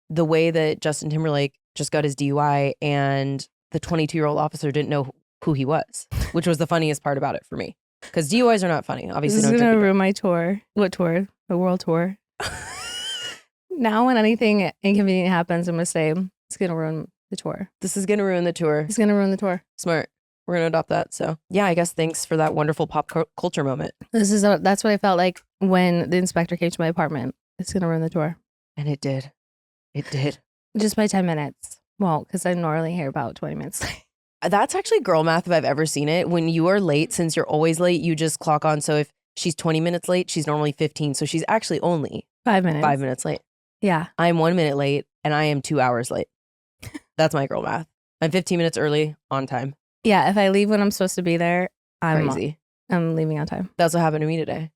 the way that Justin Timberlake just got his DUI and the 22-year-old officer didn't know who he was, which was the funniest part about it for me. Because DUIs are not funny. Obviously, this is going to ruin my tour. What tour? The world tour. Now when anything inconvenient happens, I'm going to say it's going to ruin the tour. This is going to ruin the tour. It's going to ruin the tour. Smart. We're going to adopt that. So yeah, I guess thanks for that wonderful pop culture moment. That's what I felt like when the inspector came to my apartment. It's going to ruin the tour. And it did. It did. Just by 10 minutes. Well, because I'm normally here about 20 minutes late. That's actually girl math if I've ever seen it. When you are late, since you're always late, you just clock on. So if she's 20 minutes late, she's normally 15. So she's actually only 5 minutes. 5 minutes late. Yeah. I'm 1 minute late and I am 2 hours late. That's my girl math. I'm 15 minutes early on time. Yeah. If I leave when I'm supposed to be there, I'm leaving on time. That's what happened to me today.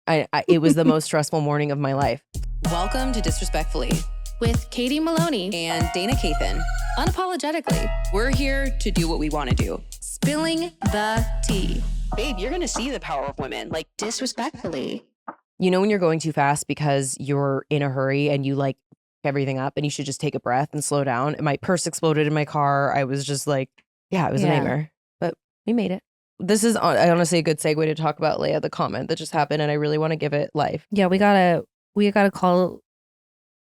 It was the most stressful morning of my life. Welcome to Disrespectfully with Katie Maloney and Dana Cathan. Unapologetically, We're here to do what we want to do. spilling the tea. Babe, you're going to see the power of women. Like, Disrespectfully. you know when you're going too fast because you're in a hurry and you like everything up and you should just take a breath and slow down. And my purse exploded in my car. I was just like, yeah, it was a nightmare. But we made it. This is honestly a good segue to talk about Leia, the comment that just happened, and I really want to give it life. Yeah, we gotta call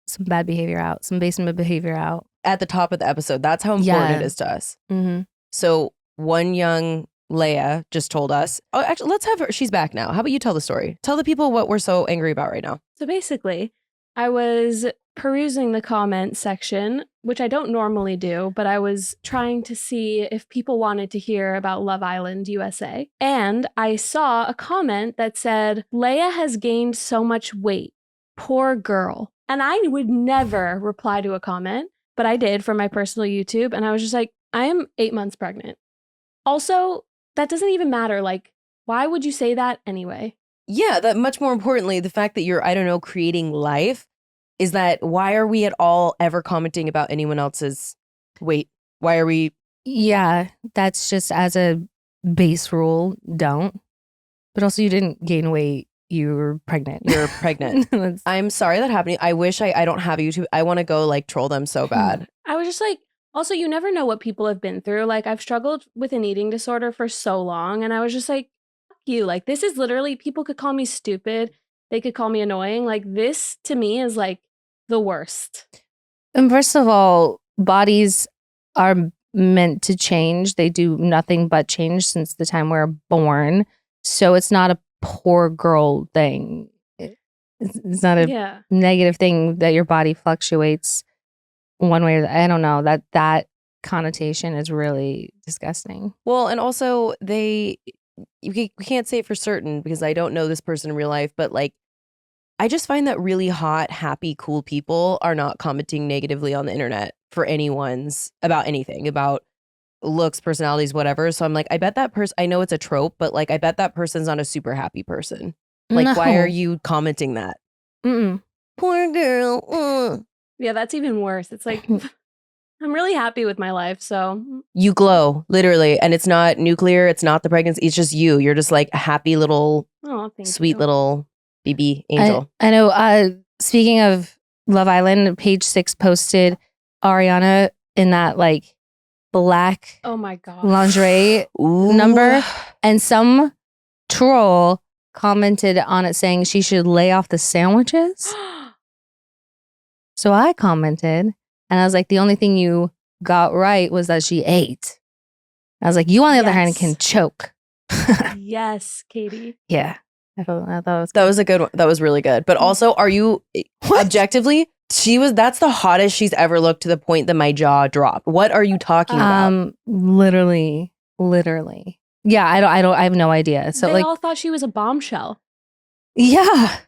some bad behavior out, some basement behavior out. At the top of the episode, that's how important it is to us. Mm-hmm. So one young Leia just told us, oh, actually, let's have her. She's back now. How about you tell the story? Tell the people what we're so angry about right now. So basically, I was perusing the comment section, which I don't normally do, but I was trying to see if people wanted to hear about Love Island USA. And I saw a comment that said, Leia has gained so much weight. Poor girl. And I would never reply to a comment, but I did for my personal YouTube. And I was just like, I am 8 months pregnant. Also, that doesn't even matter. Like, why would you say that anyway? Yeah, that much more importantly, the fact that you're, I don't know, creating life is that why are we at all ever commenting about anyone else's weight? Why are we? Yeah, that's just as a base rule, don't. But also you didn't gain weight. You were pregnant. You're pregnant. I'm sorry that happened. I wish I don't have YouTube. I want to go like troll them so bad. I was just like, also, you never know what people have been through. Like, I've struggled with an eating disorder for so long. And I was just like, fuck you. Like, this is literally, people could call me stupid. They could call me annoying. Like, this to me is like the worst. And first of all, bodies are meant to change. They do nothing but change since the time we're born. So it's not a poor girl thing. It's not a negative thing that your body fluctuates one way or I don't know. That connotation is really disgusting. Well, and also we can't say it for certain because I don't know this person in real life, but like I just find that really hot, happy, cool people are not commenting negatively on the internet for about anything, about looks, personalities, whatever. So I'm like, I bet that person, I know it's a trope, but like, I bet that person's not a super happy person. Like, why are you commenting that? Poor girl. Yeah, that's even worse. It's like, I'm really happy with my life, so. You glow, literally. And it's not nuclear. It's not the pregnancy. It's just you. You're just like a happy little, sweet little BB angel. I know. Speaking of Love Island, page 6 posted Ariana in that like black oh my god lingerie number, and some troll commented on it saying she should lay off the sandwiches. So I commented and I was like, the only thing you got right was that she ate. I was like, you on the other hand can choke. Yes, Katie. Yeah. I thought that was a good one. That was really good. But also, are you objectively? That's the hottest she's ever looked to the point that my jaw dropped. What are you talking about? Literally. Yeah, I have no idea. So they all thought she was a bombshell. Yeah.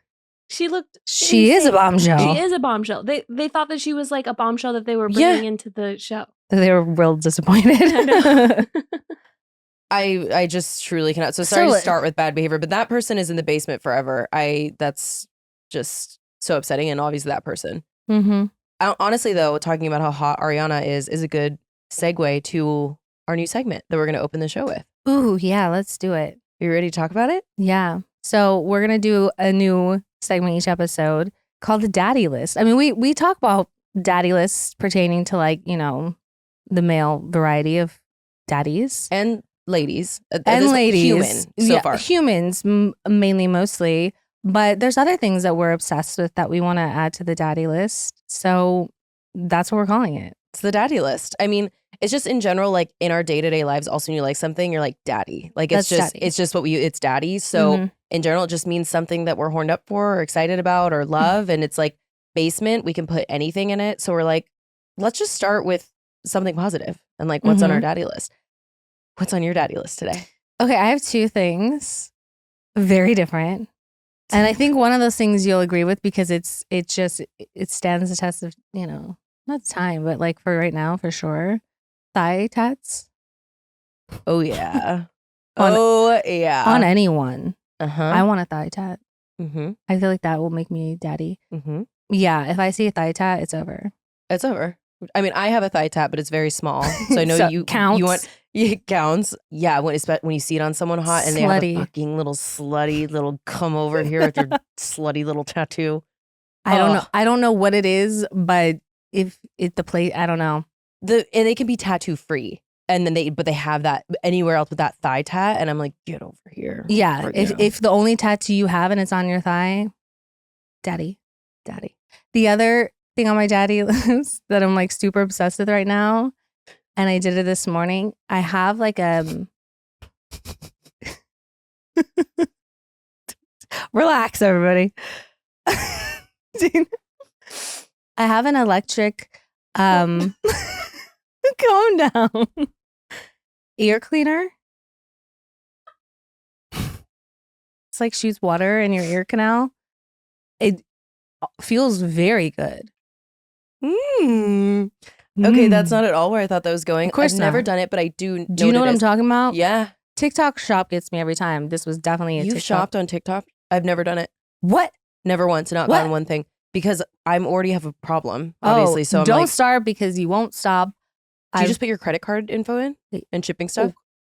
She is a bombshell. She is a bombshell. They thought that she was like a bombshell that they were bringing into the show. They were real disappointed. I just truly cannot. So sorry to start with bad behavior, but that person is in the basement forever. That's just so upsetting, and obviously that person. Mm-hmm. Honestly, though, talking about how hot Ariana is a good segue to our new segment that we're going to open the show with. Ooh, yeah, let's do it. Are you ready to talk about it? Yeah. So we're going to do a new segment each episode called the Daddy List. I mean, we talk about daddy list pertaining to like, you know, the male variety of daddies. And ladies. And ladies. Human so far. Humans, mainly, mostly. But there's other things that we're obsessed with that we want to add to the daddy list. So that's what we're calling it. It's the daddy list. I mean, it's just in general, like in our day-to-day lives, also when you like something, you're like daddy. Like it's just what it's daddy. So in general, it just means something that we're horned up for or excited about or love. And it's like basement, we can put anything in it. So we're like, let's just start with something positive and like what's on our daddy list. What's on your daddy list today? Okay, I have two things. Very different. And I think one of those things you'll agree with because it stands the test of, you know, not time, but like for right now, for sure. Thigh tats. Oh, yeah. On On anyone. Uh-huh. I want a thigh tat. Mm-hmm. I feel like that will make me daddy. Mm-hmm. Yeah, if I see a thigh tat, it's over. It's over. I mean, I have a thigh tat, but it's very small. So I know So you counts. You want it counts. Yeah, when you see it on someone hot and they have a fucking little slutty little come over here with your slutty little tattoo. I don't know. I don't know what it is, but if it the place, I don't know. And they can be tattoo free. And then they have that anywhere else with that thigh tat. And I'm like, get over here. Yeah. right now. If the only tattoo you have and it's on your thigh, daddy. The other thing on my daddy list that I'm like super obsessed with right now, and I did it this morning. I have like relax, everybody. I have an electric calm down ear cleaner. It's like shoots water in your ear canal. It feels very good. Okay, that's not at all where I thought that was going. Of course I've never not. done it, but I do. Do you know what I'm talking about? Yeah. TikTok shop gets me every time. This was definitely a You've TikTok. shopped on TikTok? I've never done it. What? Never once. Not What? gotten one thing because I'm already have a problem. Obviously, so I'm don't like, start because you won't stop. do you just put your credit card info in and shipping stuff?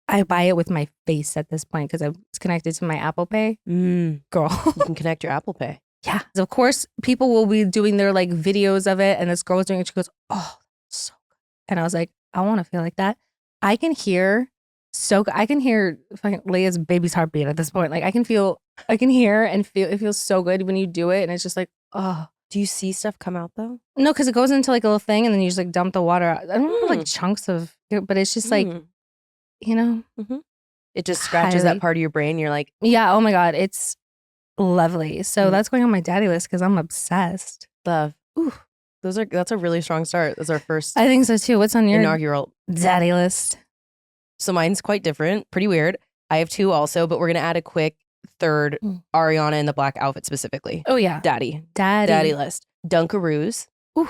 I buy it with my face at this point because it's connected to my Apple Pay. Girl. You can connect your Apple Pay. Yeah. Of course, people will be doing their like videos of it, and this girl was doing it. She goes, "Oh, so good." And I was like, I want to feel like that. I can hear fucking Leia's baby's heartbeat at this point. Like I can hear and feel. It feels so good when you do it, and it's just like, oh. Do you see stuff come out though? No, because it goes into like a little thing, and then you just like dump the water out. I don't know like chunks of, but it's just like, you know, it just scratches highly. that part of your brain. You're like, yeah. Oh my god, it's lovely. So that's going on my daddy list because I'm obsessed. love. Ooh, that's a really strong start. That's our first I think so too. What's on your inaugural daddy list? So mine's quite different, pretty weird. I have two also, but we're gonna add a quick third, Ariana in the black outfit specifically. Oh yeah, Daddy daddy list. Dunkaroos. Ooh.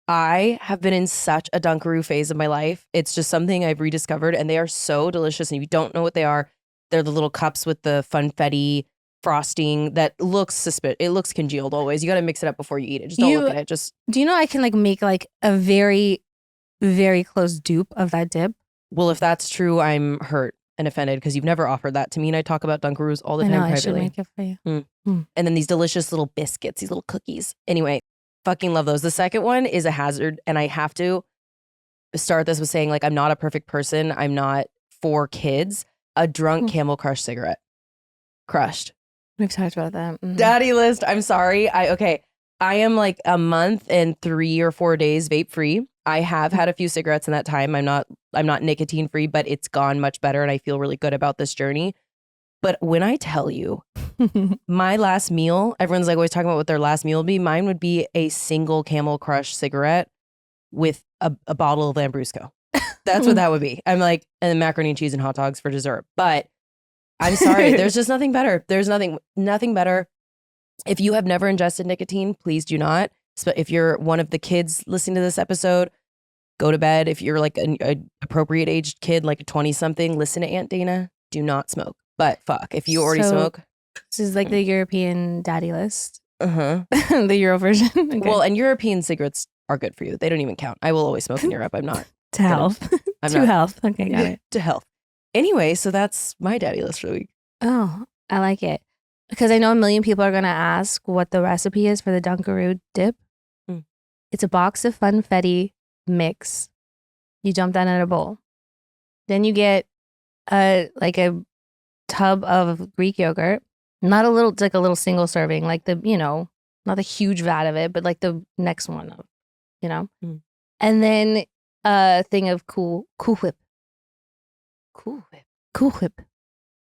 I have been in such a Dunkaroo phase of my life. It's just something I've rediscovered, and they are so delicious. And if you don't know what they are, they're the little cups with the funfetti frosting that looks suspicious. It looks congealed always. You got to mix it up before you eat it. Just don't look at it. Just do you know I can like make like a very, very close dupe of that dip? Well, if that's true, I'm hurt and offended because you've never offered that to me, and I talk about Dunkaroos all the time privately. I should make it for you. And then these delicious little biscuits, these little cookies. Anyway, fucking love those. The second one is a hazard, and I have to start this with saying like I'm not a perfect person. I'm not for kids. A drunk Camel Crush cigarette. Crushed. We've talked about that. Daddy list. I'm sorry. I am like a month and 3 or 4 days vape free. I have had a few cigarettes in that time. I'm not nicotine free, but it's gone much better, and I feel really good about this journey. But when I tell you, my last meal, everyone's like always talking about what their last meal would be. Mine would be a single Camel Crush cigarette with a bottle of Lambrusco. That's what that would be. I'm like, and then macaroni and cheese and hot dogs for dessert. But I'm sorry, there's just nothing better. There's nothing better. If you have never ingested nicotine, please do not. So if you're one of the kids listening to this episode, go to bed. If you're like an appropriate aged kid, like a 20-something, listen to Aunt Dana. Do not smoke. But fuck, if you already smoke. This is like the European daddy list. Uh-huh. The Euro version. Okay. Well, and European cigarettes are good for you. They don't even count. I will always smoke in Europe. I'm not. To health. Health. Okay, got it. To health. Anyway, so that's my daddy list for the week. Oh, I like it. Because I know a million people are going to ask what the recipe is for the Dunkaroo dip. It's a box of funfetti mix. You dump that in a bowl. Then you get a tub of Greek yogurt. Not a little, it's like a little single serving, like not a huge vat of it, but like the next one of, Mm. And then a thing of Cool Whip. Cool Whip. Cool Whip.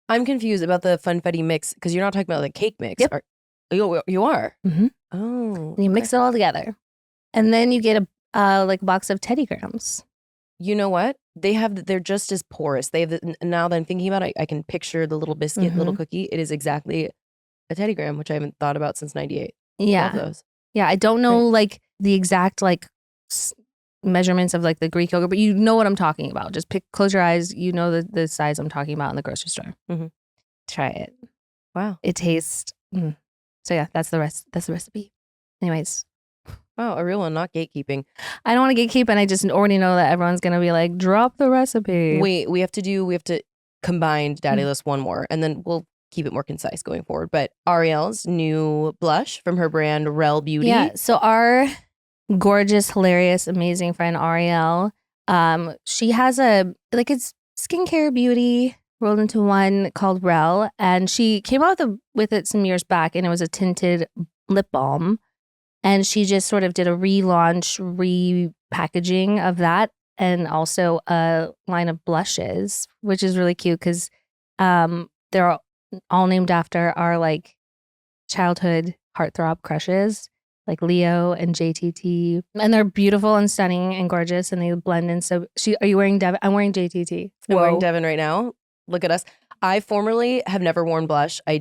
I'm confused about the funfetti mix because you're not talking about the cake mix. Yep. You are? Mhm. Oh. And you mix it all together. And then you get a box of Teddy Grahams. You know what? They're just as porous. They have now that I'm thinking about it, I can picture the little biscuit, little cookie. It is exactly a Teddy Graham, which I haven't thought about since 98. Yeah. Love those. Yeah, I don't know the exact measurements of the Greek yogurt, but you know what I'm talking about. Just close your eyes. You know the size I'm talking about in the grocery store. Mhm. Try it. Wow. It tastes. So yeah, that's the recipe. Anyways, Wow, a real one, not gatekeeping. I don't want to gatekeep, and I just already know that everyone's gonna be like, drop the recipe. Wait, we have to combine Daddy List one more, and then we'll keep it more concise going forward. But Ariel's new blush from her brand Rel Beauty. Yeah. So our gorgeous, hilarious, amazing friend Ariel, she has it's skincare beauty rolled into one called Rel, and she came out with it some years back, and it was a tinted lip balm, and she just sort of did a relaunch, repackaging of that, and also a line of blushes, which is really cute because they're all named after our childhood heartthrob crushes, like Leo and JTT, and they're beautiful and stunning and gorgeous, and they blend in. So, are you wearing Devin? I'm wearing JTT. I'm wearing Devin right now. Look at us. I formerly have never worn blush. I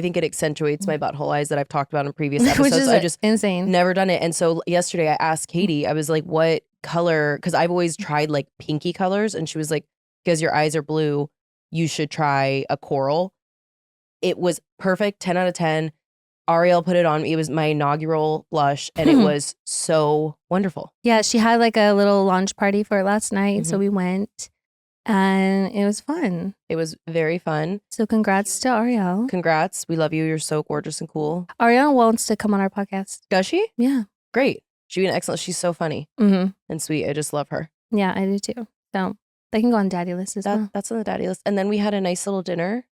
think it accentuates my butthole eyes that I've talked about in previous episodes. Which is I just insane. never done it. And so yesterday I asked Katie, I was like, what color? Because I've always tried pinky colors. And she was like, because your eyes are blue, you should try a coral. It was perfect, 10 out of 10. Ariel put it on me. It was my inaugural blush, and it was so wonderful. Yeah, she had a little launch party for it last night, so we went, and it was fun. It was very fun. So congrats to Ariel. Congrats. We love you. You're so gorgeous and cool. Ariel wants to come on our podcast. Does she? Yeah. Great. She'd be an excellent. She's so funny Mm-hmm. and sweet. I just love her. Yeah, I do too. So they can go on Daddy List as well. That's on the Daddy List. And then we had a nice little dinner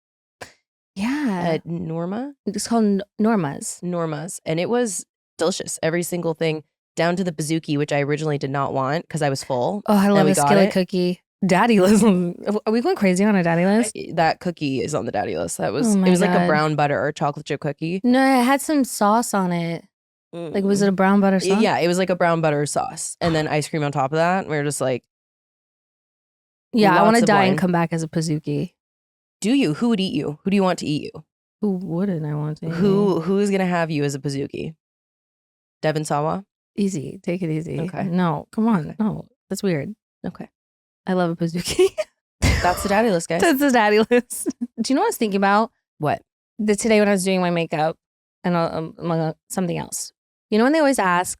Yeah. at Norma. It's called Norma's. Norma's. And it was delicious. Every single thing, down to the bazooki, which I originally did not want because I was full. Oh, I love we a got skillet it. cookie. Daddy List. Are we going crazy on a Daddy List? That cookie is on the Daddy List. That was Oh my it was like a God. brown butter or chocolate chip cookie. No, it had some sauce on it. Was it a brown butter sauce? Yeah, it was like a brown butter sauce. And then ice cream on top of that. And we were just like, Yeah, I want lots to of die and wine. come back as a Pazuki. do you? Who would eat you? Who do you want to eat you? Who wouldn't I want to? Who is gonna have you as a Pazuki? Devin Sawa? Easy. Take it easy. Okay. No, come on. Okay. No, that's weird. Okay. I love a Pazuki. That's the Daddy List, guys. That's the Daddy List. Do you know what I was thinking about? What? Today when I was doing my makeup and among something else. You know when they always ask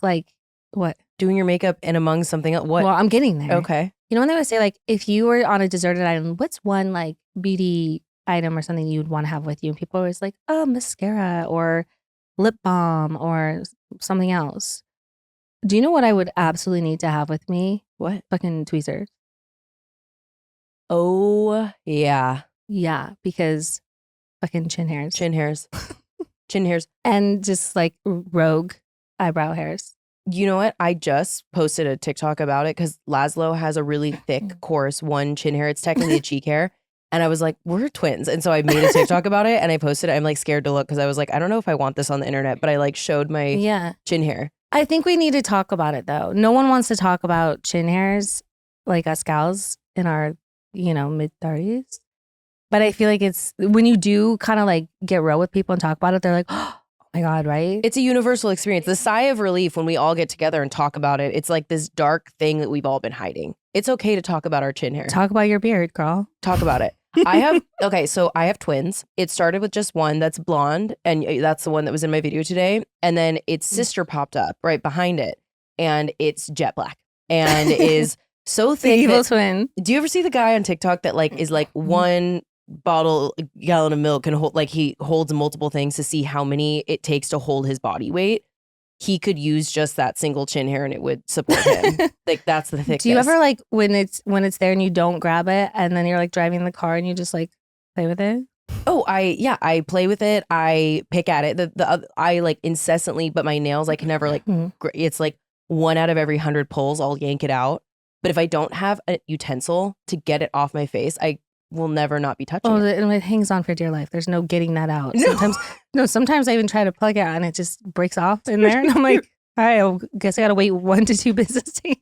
what? Doing your makeup and among something else. What? Well, I'm getting there. Okay. You know when they always say if you were on a deserted island, what's one beauty item or something you'd want to have with you? And people are always like, oh, mascara or lip balm or something else. Do you know what I would absolutely need to have with me? What? Fucking tweezers. Oh, yeah. Yeah, because fucking chin hairs. Chin hairs. Chin hairs. And just rogue eyebrow hairs. You know what? I just posted a TikTok about it because Laszlo has a really thick, coarse one chin hair. It's technically a cheek hair. And I was like, we're twins. And so I made a TikTok about it and I posted it. I'm scared to look because I was like, I don't know if I want this on the internet, but I showed my chin hair. I think we need to talk about it though. No one wants to talk about chin hairs like us gals in our, mid-30s. But I feel like it's when you do kind of get real with people and talk about it, they're like, oh my God, right? It's a universal experience. The sigh of relief when we all get together and talk about it. It's this dark thing that we've all been hiding. It's okay to talk about our chin hair. Talk about your beard, girl. Talk about it. I have twins. It started with just one that's blonde, and that's the one that was in my video today. And then its sister popped up right behind it, and it's jet black and is so The thick. evil twin. Do you ever see the guy on TikTok that is one gallon of milk and hold he holds multiple things to see how many it takes to hold his body weight? he could use just that single chin hair and it would support him. Like that's the thickness. Do you ever like when it's there and you don't grab it and then you're like driving the car and you just like play with it? Oh, I play with it. I pick at it. I like incessantly, but my nails I can never like. It's like 1 out of every 100 pulls, I'll yank it out. But if I don't have a utensil to get it off my face, I will never not be touching it. And it hangs on for dear life. There's no getting that out. No. Sometimes I even try to plug it out and it just breaks off in there. And I'm like, all right, I guess I got to wait 1 to 2 business days.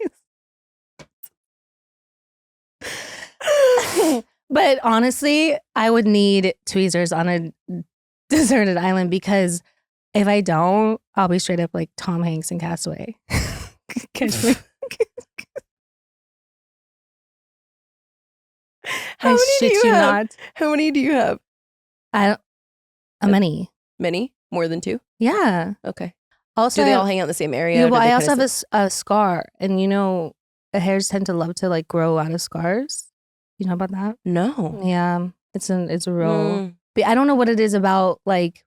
But honestly, I would need tweezers on a deserted island because if I don't, I'll be straight up like Tom Hanks in Castaway. Catch me. How many shit do you you have? not. How many do you have? Many. Many? More than 2? Yeah. Okay. Also, Do they all hang out in the same area? Yeah, or do well, they I also kinda have a scar, and the hairs tend to love to like grow out of scars. You know about that? No. Yeah, it's a real. Mm. But I don't know what it is about like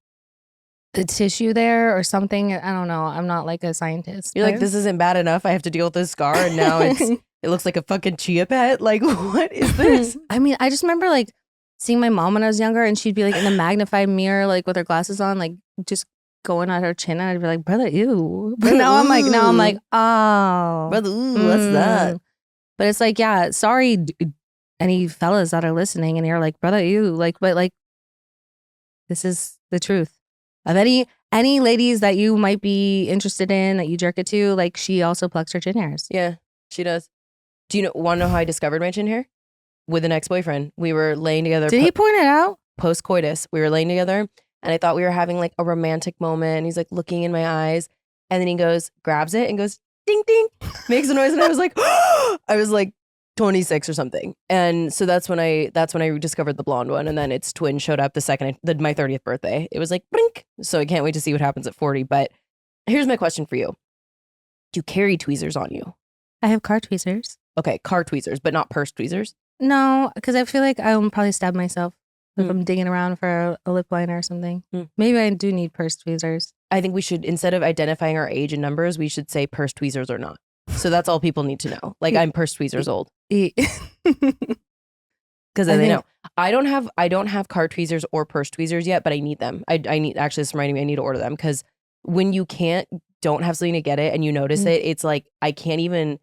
the tissue there or something. I don't know. I'm not like a scientist. You're like, this isn't bad enough. I have to deal with this scar, and now it looks like a fucking chia pet. Like, what is this? I mean, I just remember like seeing my mom when I was younger, and she'd be like in a magnified mirror, like with her glasses on, like just going at her chin, and I'd be like, brother, ew. But now I'm like, oh, Brother, ooh, what's that? But it's like, yeah, sorry, any fellas that are listening, and you're like, brother, ew, like, but like, this is the truth. Of any ladies that you might be interested in that you jerk it to, like she also plucks her chin hairs. Yeah, she does. Do you want to know how I discovered my chin hair? With an ex-boyfriend. We were laying together. Did he point it out? Post-coitus. We were laying together and I thought we were having like a romantic moment. And he's like looking in my eyes and then he goes, grabs it and goes, ding, ding, makes a noise. And I was like, I was like 26 or something. And so that's when I discovered the blonde one. And then its twin showed up my 30th birthday. It was like, blink. So I can't wait to see what happens at 40. But here's my question for you. Do you carry tweezers on you? I have car tweezers. Okay, car tweezers, but not purse tweezers? No, because I feel like I'll probably stab myself if I'm digging around for a lip liner or something. Maybe I do need purse tweezers. I think we should, instead of identifying our age and numbers, we should say purse tweezers or not. So that's all people need to know. Like I'm purse tweezers old. Because then they know. I don't have car tweezers or purse tweezers yet, but I need them. I need, actually this reminding me, I need to order them because when you don't have something to get it and you notice it, it's like I can't even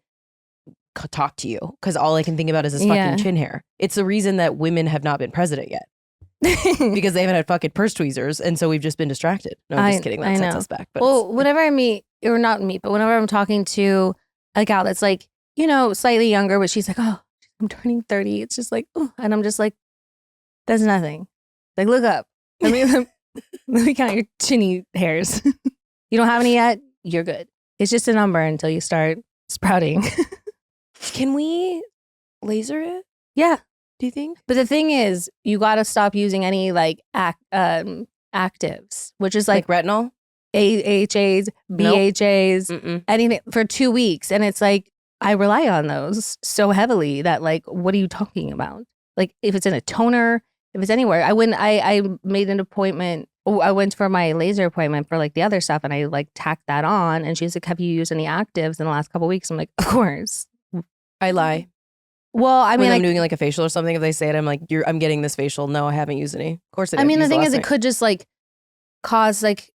talk to you because all I can think about is this fucking chin hair. It's the reason that women have not been president yet. Because they haven't had fucking purse tweezers and so we've just been distracted. No, I'm just kidding. That sets us back. But well, whenever I meet, or not meet, but whenever I'm talking to a gal that's like, slightly younger, but she's like, oh, I'm turning 30. It's just like, oh, and I'm just like, that's nothing. Like, look up. Let me count your chinny hairs. You don't have any yet? You're good. It's just a number until you start sprouting. Can we laser it? Yeah. Do you think? But the thing is, you got to stop using any like actives, which is like retinol, AHAs, BHAs, anything for 2 weeks. And it's like, I rely on those so heavily that like, what are you talking about? Like if it's in a toner, if it's anywhere, I made an appointment. I went for my laser appointment for like the other stuff and I like tacked that on. And she's like, have you used any actives in the last couple of weeks? I'm like, of course. I lie. Well, I mean, when I'm doing like a facial or something, if they say it, I'm like, I'm getting this facial. No, I haven't used any. Of course I did. I mean, the thing is, it could just like cause like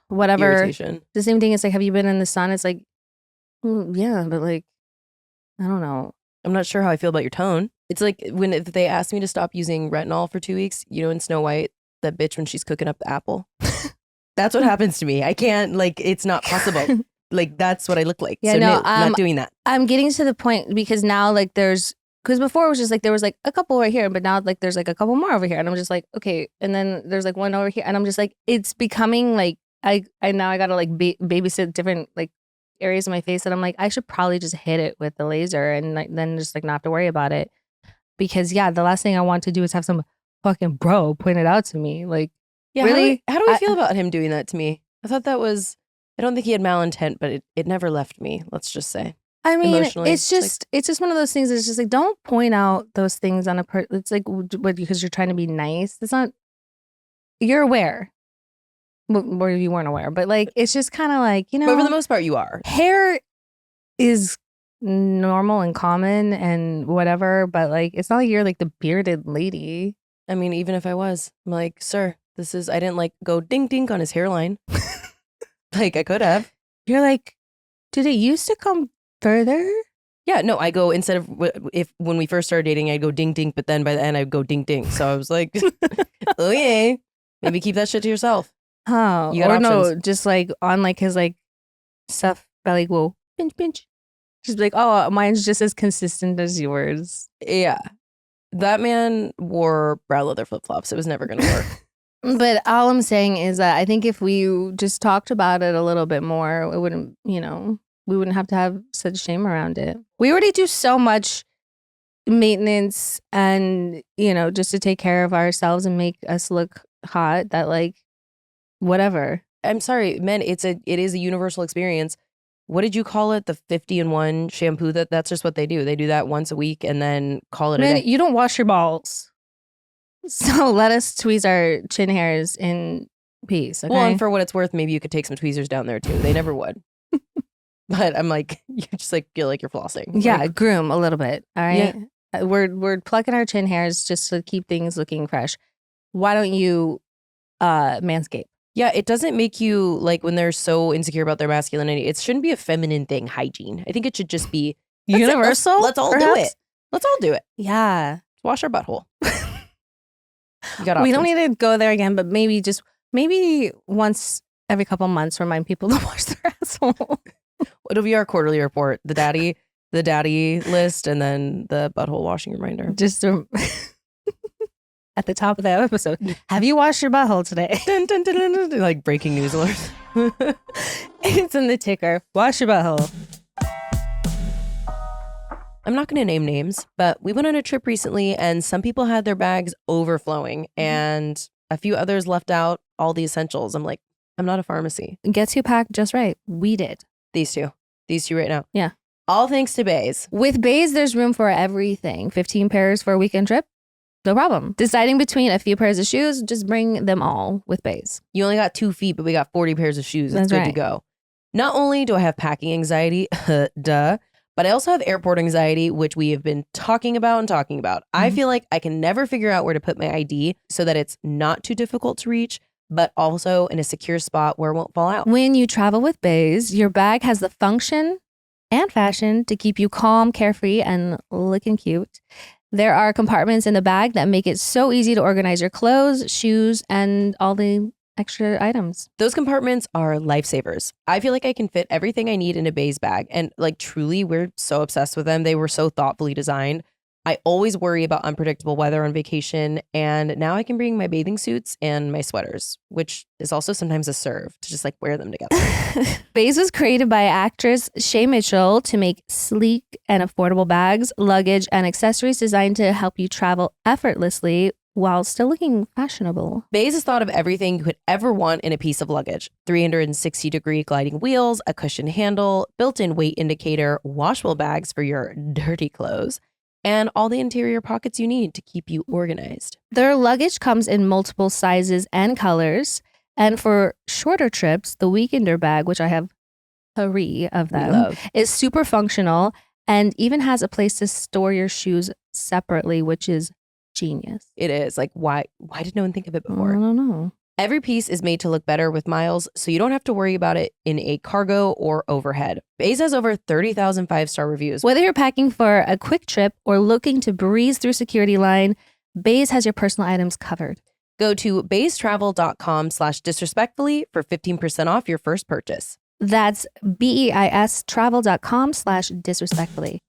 whatever. Irritation. The same thing is like, have you been in the sun? It's like, yeah, but like, I don't know. I'm not sure how I feel about your tone. It's like if they asked me to stop using retinol for 2 weeks, in Snow White, that bitch when she's cooking up the apple. That's what happens to me. I can't, like, it's not possible. Like, that's what I look like. Yeah, so no, not doing that. I'm getting to the point because now, like, because before it was just like, there was like a couple right here, but now like there's like a couple more over here. And I'm just like, okay. And then there's like one over here. And I'm just like, it's becoming like, I now I gotta like babysit different like areas of my face. And I'm like, I should probably just hit it with the laser and like, then just like not have to worry about it. Because yeah, the last thing I want to do is have some fucking bro point it out to me. Like, yeah, really? How do I feel about him doing that to me? I thought that was, I don't think he had malintent, but it never left me. Let's just say. I mean, emotionally, it's just one of those things. It's just like, don't point out those things on a it's like, what, because you're trying to be nice. It's not, you're aware. Where you weren't aware, but like it's just kind of like, But for the most part, you are. hair is normal and common and whatever, but like it's not like you're like the bearded lady. I mean, even if I was, I'm like, sir, I didn't like go ding ding on his hairline. Like I could have. You're like, did it used to come further? Yeah, no, I go instead of when we first started dating, I'd go ding ding, but then by the end I'd go ding ding. So I was like, oh yeah, maybe keep that shit to yourself. Oh, You got or no, options. just like on like his like stuff belly go pinch pinch. Just be like, oh, mine's just as consistent as yours. Yeah, that man wore brown leather flip flops. It was never gonna work. But all I'm saying is that I think if we just talked about it a little bit more, it wouldn't, we wouldn't have to have such shame around it. We already do so much maintenance and, just to take care of ourselves and make us look hot that like, whatever. I'm sorry, men. It is a universal experience. What did you call it? The 50-in-1 shampoo. That's just what they do. They do that once a week and then call it a Man, day. you don't wash your balls. So let us tweeze our chin hairs in peace, okay? Well, and for what it's worth, maybe you could take some tweezers down there too. They never would. But I'm like, you just like feel like you're flossing. Yeah, Like, groom a little bit, all right? We're plucking our chin hairs just to keep things looking fresh. Why don't you manscape? yeah, it doesn't make you like when they're so insecure about their masculinity. It shouldn't be a feminine thing, hygiene. I think it should just be that's it. Universal? Let's all do perhaps? it. Let's all do it. Yeah. Wash our butthole. You got We don't options. need to go there again, but maybe once every couple months remind people to wash their asshole. It'll be our quarterly report. The daddy list, and then the butthole washing reminder. Just at the top of the episode. Have you washed your butthole today? Dun, dun, dun, dun, dun, dun, like breaking news alert. It's in the ticker. Wash your butthole. I'm not going to name names, but we went on a trip recently and some people had their bags overflowing and a few others left out all the essentials. I'm like, I'm not a pharmacy. Guess who packed just right? We did. These two right now. Yeah. All thanks to Beis. With Beis, there's room for everything. 15 pairs for a weekend trip? No problem. Deciding between a few pairs of shoes, just bring them all with Beis. You only got 2 feet, but we got 40 pairs of shoes. It's That's good right. to go. Not only do I have packing anxiety, duh, but I also have airport anxiety, which we have been talking about. I feel like I can never figure out where to put my ID so that it's not too difficult to reach, but also in a secure spot where it won't fall out. When you travel with Beis, your bag has the function and fashion to keep you calm, carefree, and looking cute. There are compartments in the bag that make it so easy to organize your clothes, shoes, and all the extra items. Those compartments are lifesavers. I feel like I can fit everything I need in a Beis bag. And like truly, we're so obsessed with them. They were so thoughtfully designed. I always worry about unpredictable weather on vacation. And now I can bring my bathing suits and my sweaters, which is also sometimes a serve to just like wear them together. Beis was created by actress Shay Mitchell to make sleek and affordable bags, luggage, and accessories designed to help you travel effortlessly while still looking fashionable. Beis has thought of everything you could ever want in a piece of luggage. 360-degree gliding wheels, a cushioned handle, built-in weight indicator, washable bags for your dirty clothes, and all the interior pockets you need to keep you organized. Their luggage comes in multiple sizes and colors. And for shorter trips, the Weekender bag, which I have 3 of them, Love. is super functional and even has a place to store your shoes separately, which is genius. It is. Like, why did no one think of it I before? don't know. Every piece is made to look better with miles, so you don't have to worry about it in a cargo or overhead. Beis has over 30,000 five-star reviews. Whether you're packing for a quick trip or looking to breeze through security line, Beis has your personal items covered. Go to beistravel.com/disrespectfully for 15% off your first purchase. That's BEIS travel.com/disrespectfully.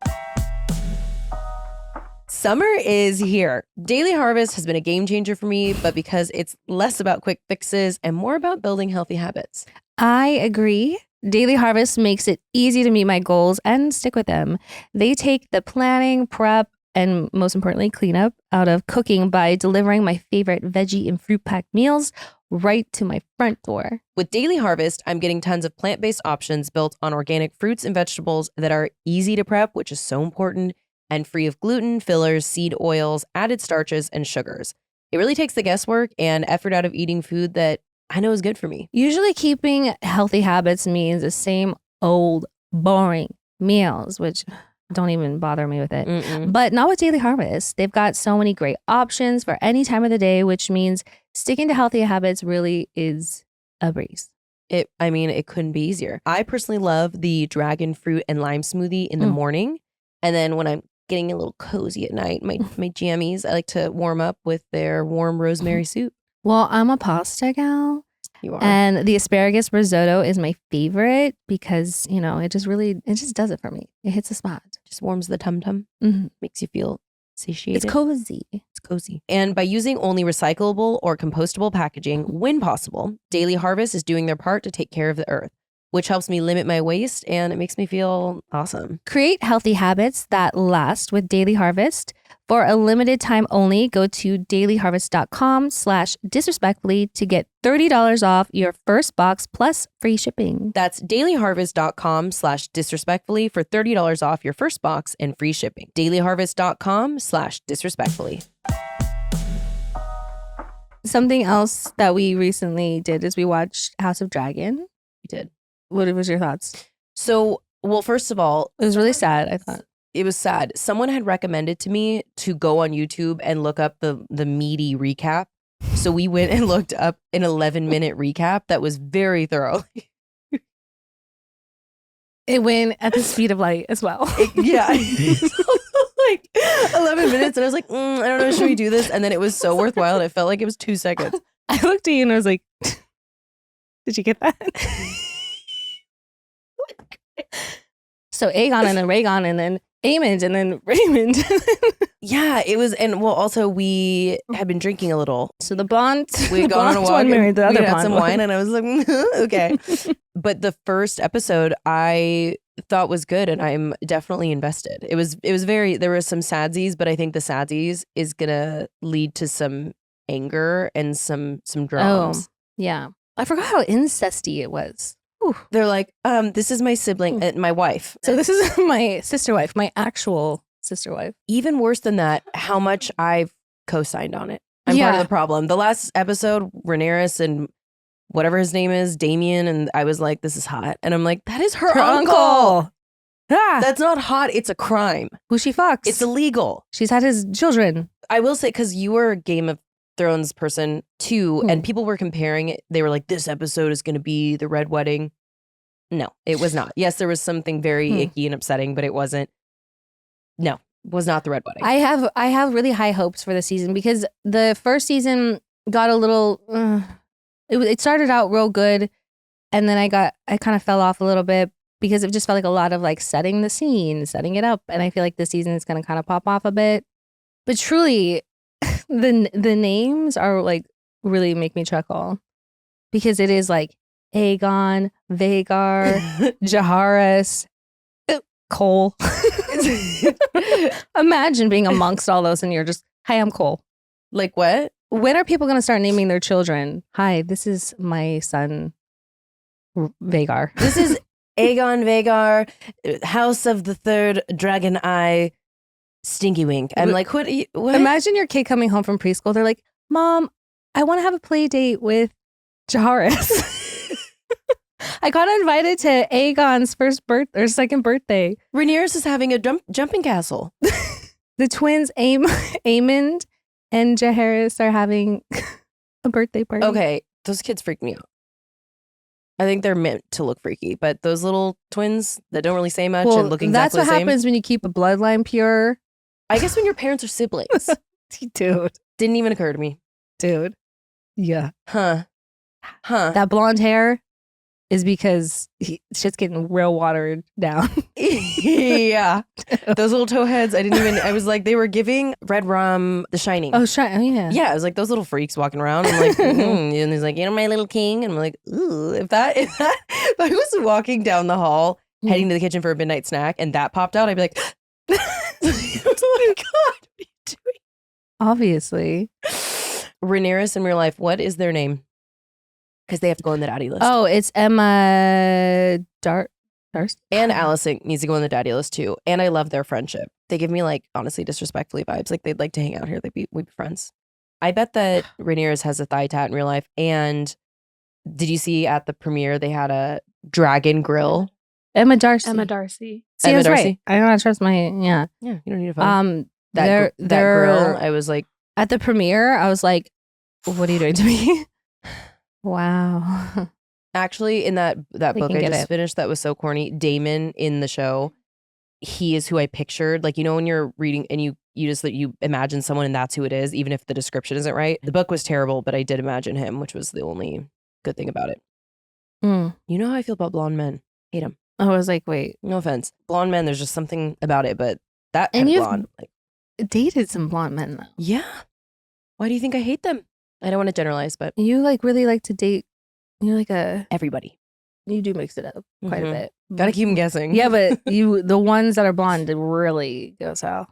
Summer is here. Daily Harvest has been a game changer for me, but because it's less about quick fixes and more about building healthy habits. I agree. Daily Harvest makes it easy to meet my goals and stick with them. They take the planning, prep, and most importantly, cleanup out of cooking by delivering my favorite veggie and fruit packed meals right to my front door. With Daily Harvest, I'm getting tons of plant-based options built on organic fruits and vegetables that are easy to prep, which is so important, and free of gluten, fillers, seed oils, added starches, and sugars. It really takes the guesswork and effort out of eating food that I know is good for me. Usually keeping healthy habits means the same old boring meals, which don't even bother me with it. Mm-mm. But not with Daily Harvest. They've got so many great options for any time of the day, which means sticking to healthy habits really is a breeze. It couldn't be easier. I personally love the dragon fruit and lime smoothie in the morning. And then when I'm getting a little cozy at night, my jammies, I like to warm up with their warm rosemary soup. Well, I'm a pasta gal. You are. And the asparagus risotto is my favorite because, it just does it for me. It hits a spot. Just warms the tum-tum. Mm-hmm. Makes you feel satiated. It's cozy. It's cozy. And by using only recyclable or compostable packaging when possible, Daily Harvest is doing their part to take care of the earth, which helps me limit my waste and it makes me feel awesome. Create healthy habits that last with Daily Harvest. For a limited time only, go to dailyharvest.com/disrespectfully to get $30 off your first box plus free shipping. That's dailyharvest.com/disrespectfully for $30 off your first box and free shipping. dailyharvest.com/disrespectfully. Something else that we recently did is we watched House of Dragon. We did. What was your thoughts? So, well, first of all, It was really sad, I thought. it was sad. Someone had recommended to me to go on YouTube and look up the meaty recap. So we went and looked up an 11-minute recap that was very thorough. It went at the speed of light as well. Yeah. Like 11 minutes. And I was like, I don't know, should we do this? And then it was so worthwhile. And it felt like it was 2 seconds. I looked at you and I was like, did you get that? So Aegon and then Rhaegon and then Aemond and then Raymond. Yeah, it was. And well, also we had been drinking a little. So the blonde, We had gone on a walk. one married the We other had blonde some one. wine and I was like, okay. But the first episode I thought was good and I'm definitely invested. It was there were some sadsies, but I think the sadsies is gonna lead to some anger and some dramas. Yeah. I forgot how incesty it was. Whew. They're like, this is my sibling, my wife. So this is my sister wife, my actual sister wife. Even worse than that, how much I've co-signed on it. I'm part of Yeah. the problem. The last episode, Rhaenyra and whatever his name is, Damien, and I was like, this is hot. And I'm like, that is her uncle. Ah, That's not hot. It's a crime. who she fucks. It's illegal. She's had his children. I will say, because you were a Game of Thrones person too, and people were comparing it. They were like, this episode is going to be the Red Wedding. No, it was not. Yes, there was something very icky and upsetting, but it wasn't. No, it was not the Red Wedding. I have really high hopes for the season because the first season got a little. It started out real good, and then I kind of fell off a little bit because it just felt like a lot of like setting the scene, setting it up, and I feel like this season is going to kind of pop off a bit. But truly, the names are like really make me chuckle because it is like Aegon, Vhagar, Jaharis, Cole. Imagine being amongst all those and you're just, hi, I'm Cole. Like what? When are people going to start naming their children? Hi, this is my son, Vhagar. This is Aegon Vhagar, House of the Third Dragon Eye, Stinky Wink. I'm like, what? Imagine your kid coming home from preschool. They're like, Mom, I want to have a play date with Jaharis. I got invited to Aegon's second birthday. Rhaenyra is having a jumping castle. The twins, Aemond and Jaharis, are having a birthday party. Okay, those kids freak me out. I think they're meant to look freaky, but those little twins that don't really say much Well, and look exactly that's what the same. happens when you keep a bloodline pure. I guess when your parents are siblings. Dude. Didn't even occur to me. Dude. Yeah. Huh. That blonde hair is because shit's getting real watered down. Yeah. Those little toe heads, I was like, they were giving Red Rum The Shining. Oh, yeah. Yeah, I was like, those little freaks walking around. I'm like, and he's like, my little king. And I'm like, ooh, if I was walking down the hall, heading to the kitchen for a midnight snack, and that popped out, I'd be like, oh my God, what are you doing? Obviously. Rhaenyra in real life, what is their name? Because they have to go on the daddy list. Oh, it's Emma Darcy. And Allison needs to go on the daddy list too. And I love their friendship. They give me like, honestly, disrespectfully vibes. Like they'd like to hang out here. We'd be friends. I bet that Rhaenyra has a thigh tat in real life. And Did you see at the premiere they had a dragon grill? Emma Darcy. Emma Darcy. See, I Emma was Darcy? right. I don't trust my Yeah, you don't need to phone. That that grill, I was like, at the premiere, I was like, "What are you doing to me?" Wow. actually, in that They book can I get just it. finished, that was so corny. Damon in the show, he is who I pictured. Like, you know, when you're reading and you just like you imagine someone and that's who it is, even if the description isn't right. The book was terrible, but I did imagine him, which was the only good thing about it. Mm. You know how I feel about blonde men. Hate them. I was like, wait, No offense. Blonde men, there's just something about it, but that And kind of you've- blonde. Like, dated some blonde men though. yeah. Why do you think I hate them? I don't want to generalize, but You like really like to date. You're like everybody. you do mix it up quite a Mhm. bit. Gotta keep them guessing. Yeah, but the ones that are blonde, it really goes out.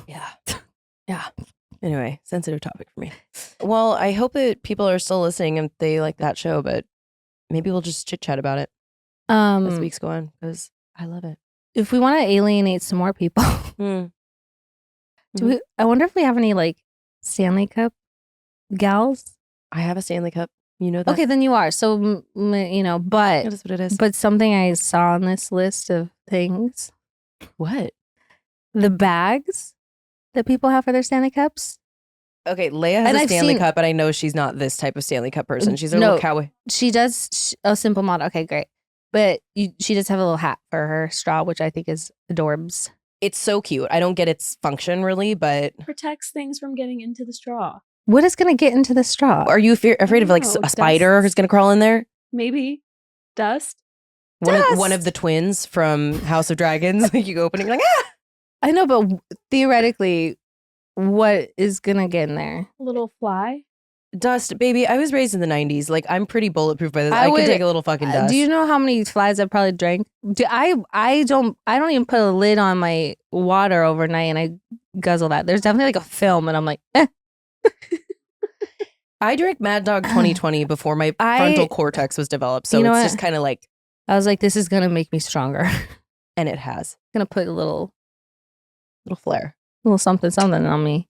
Yeah. Yeah. Anyway, sensitive topic for me. Well, I hope that people are still listening and they like that show, but maybe we'll just chit chat about it as weeks go on because I love it. If we want to alienate some more people, Mm. do we? I wonder if we have any like Stanley Cup gals. I have a Stanley Cup. You know that? Okay, then you are. So you know, but That is what it is. but something I saw on this list of things, What? the bags that people have for their Stanley Cups. Okay, Leia has And a I've Stanley seen- Cup, but I know she's not this type of Stanley Cup person. She's a No. little cowboy. She does a simple model. Okay, great. But she does have a little hat for her straw, which I think is adorbs. It's so cute. I don't get its function really, but Protects things from getting into the straw. What is going to get into the straw? are you afraid of like Oh, a spider dust. who's going to crawl in there? Maybe dust. One of the twins from House of Dragons. Like you go opening like, ah! I know, but theoretically, what is going to get in there? A little fly. Dust, baby. I was raised in the 90s. Like I'm pretty bulletproof by this. I would- could take a little fucking dust. Do you know how many flies I've probably drank? I don't even put a lid on my water overnight and I guzzle that. There's definitely like a film and I'm like, I drank Mad Dog 2020 before my frontal cortex was developed. So You know it's what? just kind of like, I was like, this is going to make me stronger. and it has Going to put a little flair. something on me.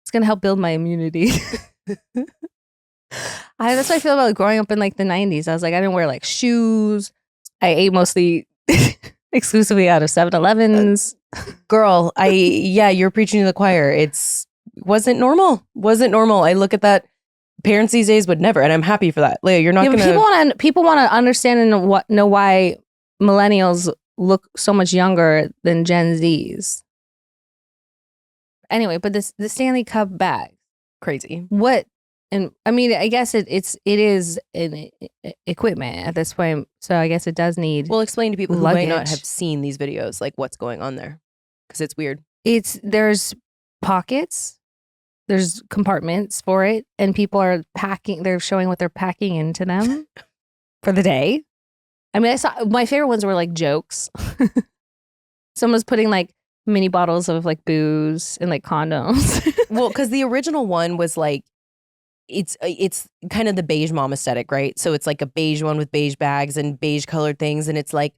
It's going to help build my immunity. That's how I feel about growing up in like the 90s. I was like, I didn't wear like shoes. I ate mostly exclusively out of 7-Elevens. Girl, you're preaching to the choir. Wasn't normal. I look at that. Parents these days would never, and I'm happy for that. Leia, you're not Yeah, but gonna. people want to understand and know why millennials look so much younger than Gen Zs. Anyway, but the Stanley Cup bag, Crazy. what? And I mean, I guess it is an equipment at this point, so I guess it does need. Well, explain to people who might not Luggage. have seen these videos, like what's going on there, because it's weird. There's pockets, there's compartments for it, and people are packing. They're showing what they're packing into them for the day. I mean, I saw my favorite ones were like jokes. Someone's putting like mini bottles of like booze and like condoms. Well, because the original one was like, it's kind of the beige mom aesthetic, right? So it's like a beige one with beige bags and beige colored things, and it's like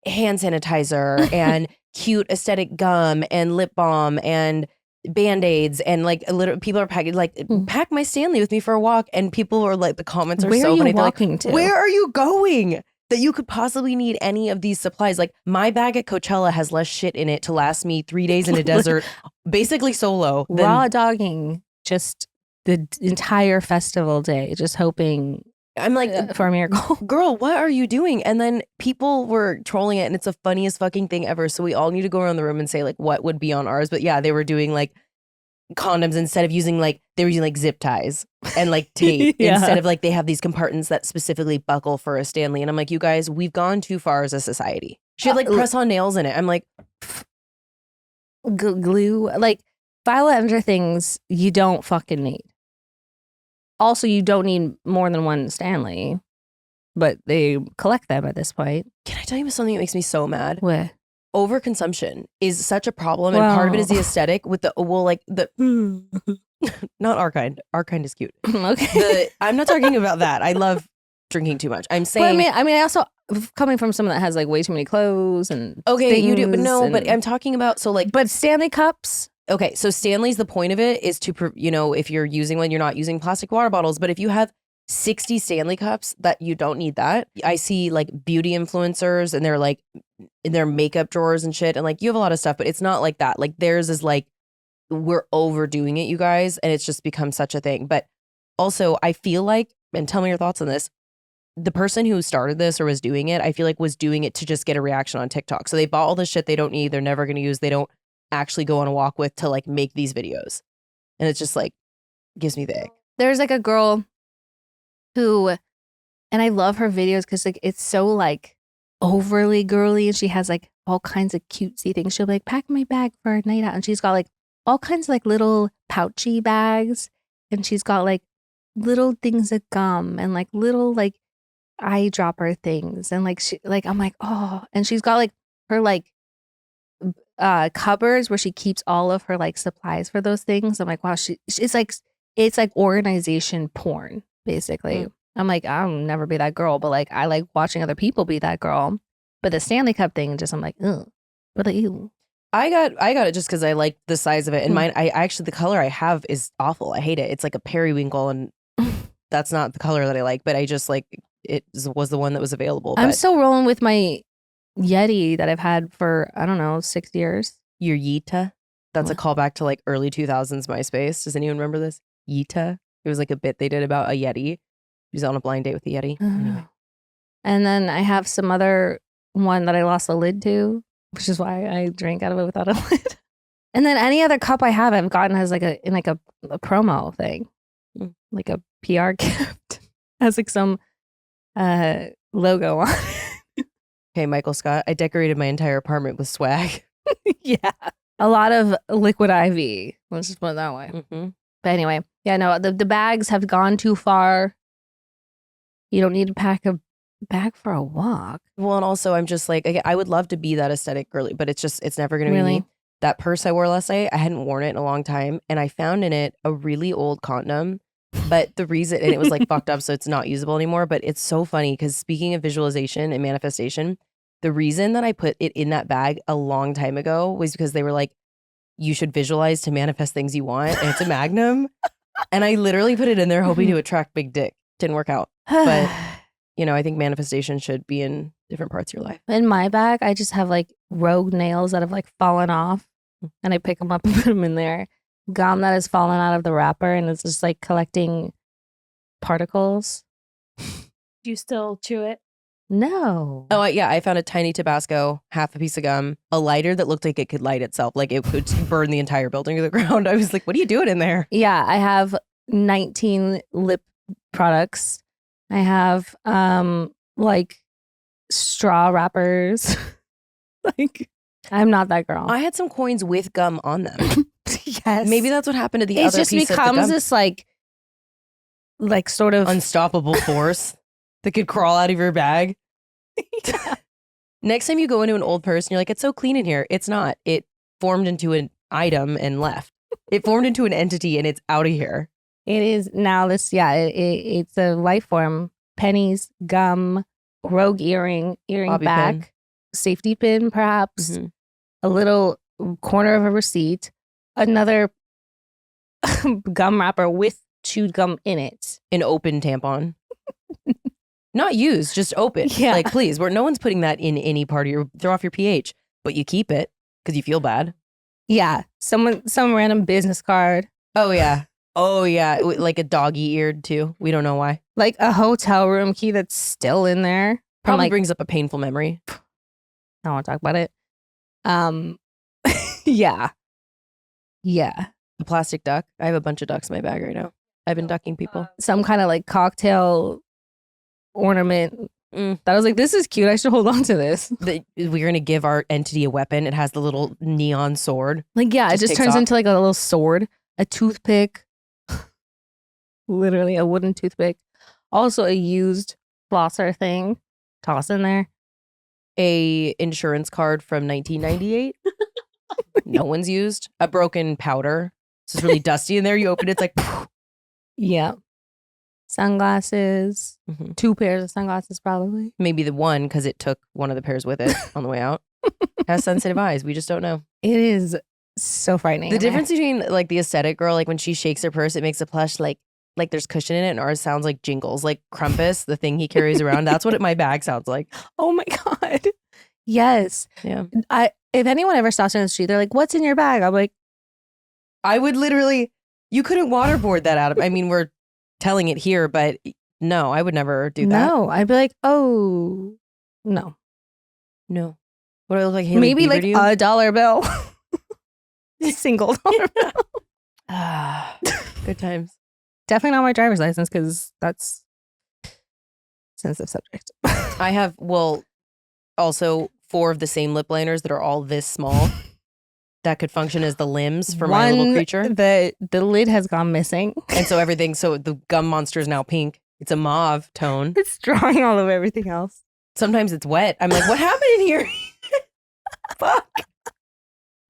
hand sanitizer and cute aesthetic gum and lip balm and Band-Aids and like people are packing like pack my Stanley with me for a walk, and people are like the comments are Where so are you funny. They're like, walking to? where are you going that you could possibly need any of these supplies? Like my bag at Coachella has less shit in it to last me 3 days in a desert, basically solo. Raw dogging just the entire festival day, just hoping I'm like, for a miracle. girl, what are you doing? And then people were trolling it, and it's the funniest fucking thing ever. So we all need to go around the room and say like what would be on ours. But yeah, they were doing like condoms instead of using like they were using like zip ties and like tape Yeah. instead of like they have these compartments that specifically buckle for a Stanley. And I'm like, you guys, we've gone too far as a society. She had like press on nails in it. I'm like, Glue, like violet under things you don't fucking need. Also, you don't need more than one Stanley, but they collect them at this point. can I tell you something that makes me so mad? What? Overconsumption is such a problem, and part of it is the Wow. aesthetic with the not our kind. Our kind is cute. Okay. I'm not talking about that. I love drinking too much. I'm But saying I mean, I also coming from someone that has like way too many clothes and okay, you do, but things no, but and- I'm talking about so like but Stanley Cups. okay, so Stanley's the point of it is to if you're using one, you're not using plastic water bottles, but if you have 60 Stanley Cups that you don't need that. I see like beauty influencers and they're like in their makeup drawers and shit. And like you have a lot of stuff, but it's not like that. Like theirs is like, we're overdoing it, you guys. And it's just become such a thing. But also I feel like, and tell me your thoughts on this, the person who started this or was doing it, I feel like was doing it to just get a reaction on TikTok. So they bought all this shit they don't need, they're never going to use, they don't actually go on a walk with to like make these videos. And it's just like, gives me the ick. There's like a girl who, and I love her videos because like it's so like overly girly and she has like all kinds of cutesy things. She'll be like, pack my bag for a night out. And she's got like all kinds of like little pouchy bags. And she's got like little things of gum and like little like eyedropper things. And like she like I'm like, oh, and she's got like her like cupboards where she keeps all of her like supplies for those things. I'm like, wow, it's like organization porn, basically. I'm like, I'll never be that girl, but like I like watching other people be that girl. But the Stanley Cup thing, just I'm like, ugh. But like, ew. I got it just because I like the size of it. And mine, I actually, the color I have is awful. I hate it. It's like a periwinkle, and that's not the color that I like. But I just like it was the one that was available. I'm but still rolling with my Yeti that I've had for I don't know 6 years. your Yita. That's a callback to like early 2000s MySpace. Does anyone remember this? Yita. It was like a bit they did about a Yeti. He was on a blind date with the Yeti. Anyway. And then I have some other one that I lost the lid to, which is why I drank out of it without a lid. And then any other cup I have, I've gotten as like a promo thing, like a PR gift, has like some logo on it. Okay, Michael Scott. I decorated my entire apartment with swag. Yeah, a lot of liquid IV. Let's just put it that way. Mm-hmm. But anyway, yeah, no, the bags have gone too far. You don't need to pack a bag for a walk. Well, and also I'm just like, I would love to be that aesthetic girly, but it's never going to Really? be me. That purse I wore last night, I hadn't worn it in a long time, and I found in it a really old condom. But the reason, and it was like fucked up, so it's not usable anymore. But it's so funny because speaking of visualization and manifestation, the reason that I put it in that bag a long time ago was because they were like, you should visualize to manifest things you want, and it's a Magnum. And I literally put it in there hoping to attract big dick. Didn't work out. But, you know, I think manifestation should be in different parts of your life. In my bag, I just have like rogue nails that have like fallen off, and I pick them up and put them in there. Gum that has fallen out of the wrapper, and it's just like collecting particles. Do you still chew it? No. Oh, yeah. I found a tiny Tabasco, half a piece of gum, a lighter that looked like it could light itself. Like it could burn the entire building to the ground. I was like, what are you doing in there? Yeah, I have 19 lip products. I have like straw wrappers. Like I'm not that girl. I had some coins with gum on them. Yes. Maybe that's what happened to the it other just piece of the becomes gum. this like sort of Unstoppable force that could crawl out of your bag. Next time you go into an old purse and you're like, it's so clean in here. It's not. It formed into an item and left. It formed into an entity and it's out of here. It is now this, yeah, it's a life form. Pennies, gum, rogue earring Bobby back, pin. safety pin, perhaps, Mhm. a little corner of a receipt, another gum wrapper with chewed gum in it. An open tampon. Not used, just open. Yeah. Like, please, no one's putting that in any part of your, throw off your pH, but you keep it because you feel bad. Yeah, some random business card, Oh, yeah. Oh, yeah. Like a doggy eared too. We don't know why. like a hotel room key that's still in there. Probably like, brings up a painful memory. I don't want to talk about it. Yeah. Yeah. A plastic duck. I have a bunch of ducks in my bag right now. I've been ducking people. Some kind of like cocktail ornament that I was like, this is cute. I should hold on to this. We're going to give our entity a weapon. It has the little neon sword. Like, yeah, it Just just takes turns off. into like a little sword, a toothpick, literally a wooden toothpick. Also a used flosser thing. Toss in there. A insurance card from 1998. No one's used. A broken powder. It's just really dusty in there. You open it, it's like, Yeah. Sunglasses. Mhm. 2 pairs of sunglasses, probably. maybe the one because it took one of the pairs with it on the way out. Has sensitive eyes. We just don't know. It is so frightening. The difference between like the aesthetic girl, like when she shakes her purse, it makes a plush like like there's cushion in it, and ours sounds like jingles, like Crumpus, the thing he carries around. That's what my bag sounds like. Oh my God. Yes. Yeah. If anyone ever stops me on the street, they're like, "What's in your bag?" I'm like, I would literally, you couldn't waterboard that out of, I mean, we're telling it here, but no, I would never do that. "No." I'd be like, "Oh, no." No. What do I look like, Haley Maybe Bieber like to you? a $1 bill. Single dollar bill. Ah, good times. Definitely not my driver's license because that's sensitive subject. I have, well, also 4 of the same lip liners that are all this small that could function as the limbs for my little creature. The lid has gone missing. And so everything, so the gum monster is now pink. It's a mauve tone. It's drawing all over everything else. Sometimes it's wet. I'm like, what happened in here? Fuck.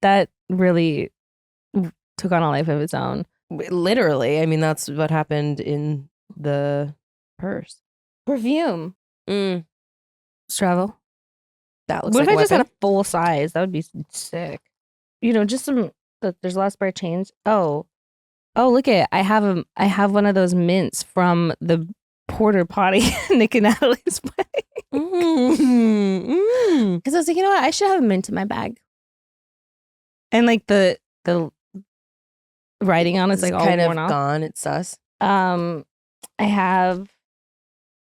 That really took on a life of its own. Literally. I mean, that's what happened in the purse. Perfume. Mm, Travel. that looks What like if I just had weapon. a full size? That would be sick. You know, just some. There's a lot of spare change. Oh, look at it. I have one of those mints from the porter potty Nick and Natalie's Mm. because I was like, you know what? I should have a mint in my bag. And like the writing on it's It's like all kind of worn off. gone. It's sus. I have.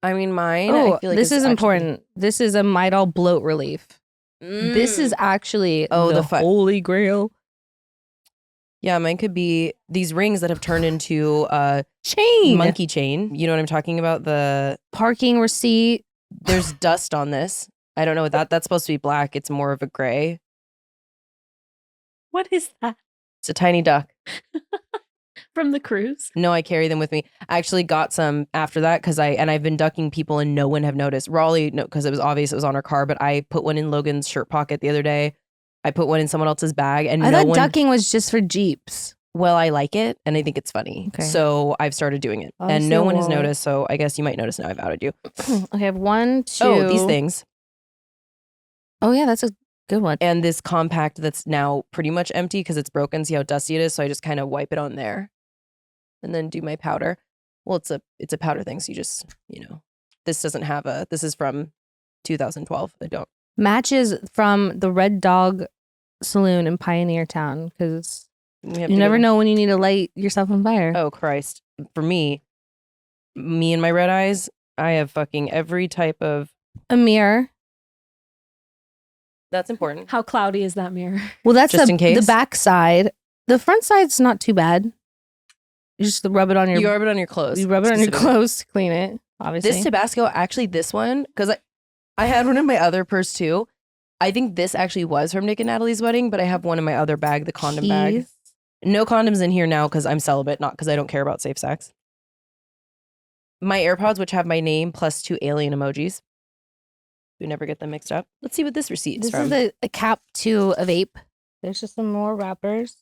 I mean, mine. Oh, I feel like this is actually- important. This is a Midol bloat relief. This is actually the holy grail. Yeah, mine could be these rings that have turned into a Chain. monkey chain. You know what I'm talking about? Parking receipt. There's dust on this. I don't know what that's supposed to be black. It's more of a gray. What is that? It's a tiny duck. From the cruise? No, I carry them with me. I actually got some after that because I've been ducking people and no one have noticed. Raleigh, no, because it was obvious it was on her car, but I put one in Logan's shirt pocket the other day. I put one in someone else's bag, and I no thought one. ducking was just for Jeeps. Well, I like it, and I think it's funny, Okay. so I've started doing it, I'll and see no a one has wallet. noticed. So I guess you might notice now. I've outed you. Okay, I have 1, 2. Oh, these things, Oh yeah, that's a good one. and this compact that's now pretty much empty because it's broken. See how dusty it is? So I just kind of wipe it on there, and then do my powder. Well, it's a powder thing, so you just this doesn't have a. This is from 2012. I don't. Matches from the Red Dog Saloon in Pioneer Town because We have you to never go- know when you need to light yourself on fire. Oh Christ! For me and my red eyes, I have fucking every type of. A mirror. That's important. How cloudy is that mirror? Well, that's Just the, in case? the back side. The front side's not too bad. You just rub it on your. You rub it on your clothes. You rub it on your specifically. clothes to clean it. Obviously. This Tabasco, actually, this one, because I had one in my other purse too. I think this actually was from Nick and Natalie's wedding, but I have one in my other bag, the condom bag. Keys. No condoms in here now because I'm celibate, not because I don't care about safe sex. My AirPods, which have my name plus 2 alien emojis. We never get them mixed up. Let's see what this receipt is This from. is a cap to a vape. There's just some more wrappers.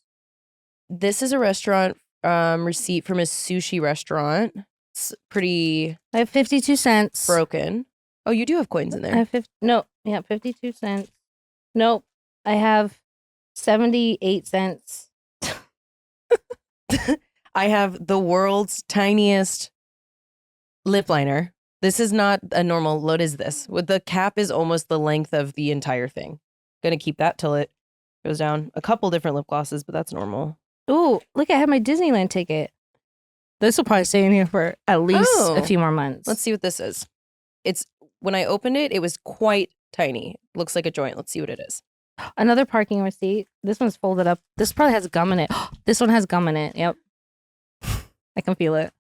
This is a restaurant receipt from a sushi restaurant. It's pretty I have 52 cents. broken. Oh, you do have coins in I there. have 52 cents. Nope. I have 78 cents. I have the world's tiniest lip liner. This is not a normal. What is this? With the cap is almost the length of the entire thing. Gonna keep that till it goes down. A couple different lip glosses, but that's normal. Ooh, look, I have my Disneyland ticket. This will probably stay in here for at least Oh. a few more months. Let's see what this is. It's when I opened it, it was quite tiny. Looks like a joint. Let's see what it is. Another parking receipt. This one's folded up. This probably has gum in it. This one has gum in it. Yep. I can feel it.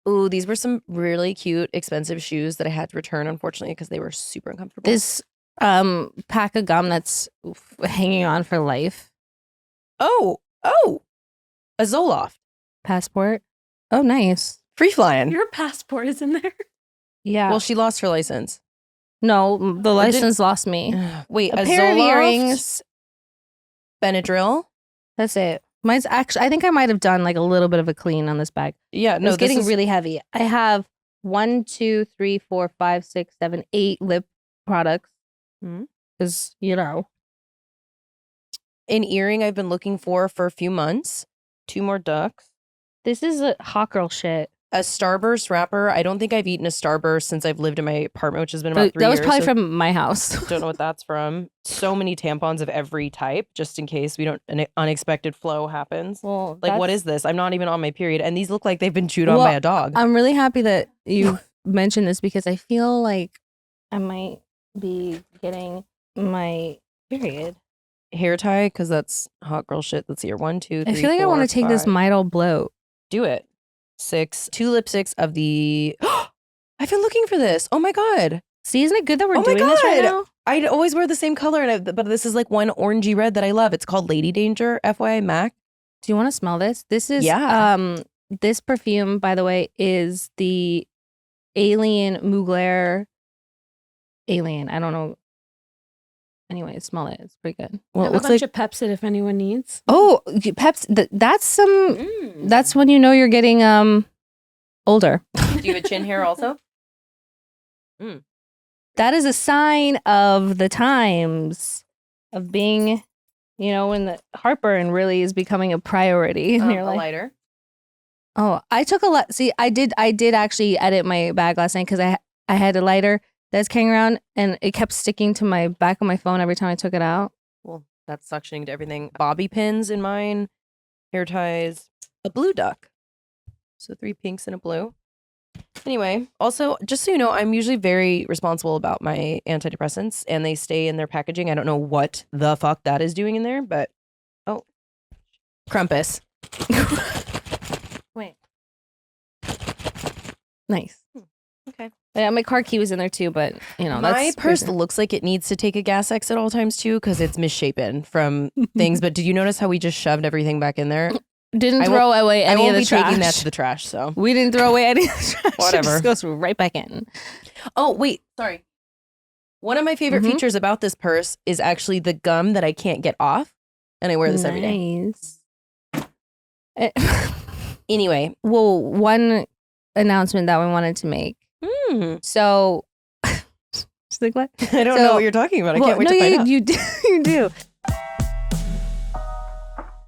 Ooh, these were some really cute, expensive shoes that I had to return, unfortunately, because they were super uncomfortable. This pack of gum that's hanging on for life. Oh, a Zoloft. Passport. Oh, nice. Free flying. Your passport is in there. Yeah. Well, she lost her license. no, the license lost me. Wait, A a pair of Zoloft, earrings. Benadryl. That's it. Mine's actually, I think I might have done like a little bit of a clean on this bag. Yeah, no, It's this getting is really heavy. I have 1, 2, 3, 4, 5, 6, 7, 8 lip products. Mhm. Because, an earring I've been looking for a few months. 2 more ducks. this is a hot girl shit. A Starburst wrapper. I don't think I've eaten a Starburst since I've lived in my apartment, which has been about 3 That years. was probably so from my house. don't know what that's from. So many tampons of every type, just in case an unexpected flow happens. Well, Like, what is this? I'm not even on my period. And these look like they've been chewed on by a dog. I'm really happy that you mentioned this because I feel like I might be getting my period. Hair tie, because that's hot girl shit. Let's see here. 1, 2, 3, I feel like I 4, want to take this 5. Midol bloat. Do it. 6. 2 lipsticks of the... I've been looking for this. Oh my God. See, isn't it good that we're Oh my doing this right God. now? I always wear the same color, but this is like one orangey red that I love. It's called Lady Danger, FYI MAC. Do you want to smell this? This is Yeah. This perfume, by the way, is the Alien Mugler Alien. I don't know. Anyway, smell it. It's pretty good. Well, I it have looks a bunch like of Pepsid if anyone needs. Oh, Peps. That's That's when you know you're getting older. Do you have a chin hair also? That is a sign of the times of being, when the heartburn really is becoming a priority. And you're A like, lighter. oh, I took a lot. See, I did actually edit my bag last night because I had a lighter that's carrying around and it kept sticking to my back of my phone every time I took it out. Well, that's suctioning to everything. Bobby pins in mine. Hair ties. A blue duck. So 3 pinks and a blue. Anyway, also, just so you know, I'm usually very responsible about my antidepressants and they stay in their packaging. I don't know what the fuck that is doing in there, but Crumpus. Wait. Nice. Okay. Yeah, my car key was in there too, but My that's purse pretty- looks like it needs to take a gas X at all times too because it's misshapen from things. But did you notice how we just shoved everything back in there? didn't I throw away I any won't of the be trash. taking that to the trash. So We didn't throw away any of the trash. Whatever. It just goes right back in. Oh, wait. Sorry. One of my favorite Mhm. features about this purse is actually the gum that I can't get off. And I wear this every day. Nice. Anyway. Well, one announcement that we wanted to make. So, just like what? I don't know what you're talking about. I can't wait to find out. You do. You do.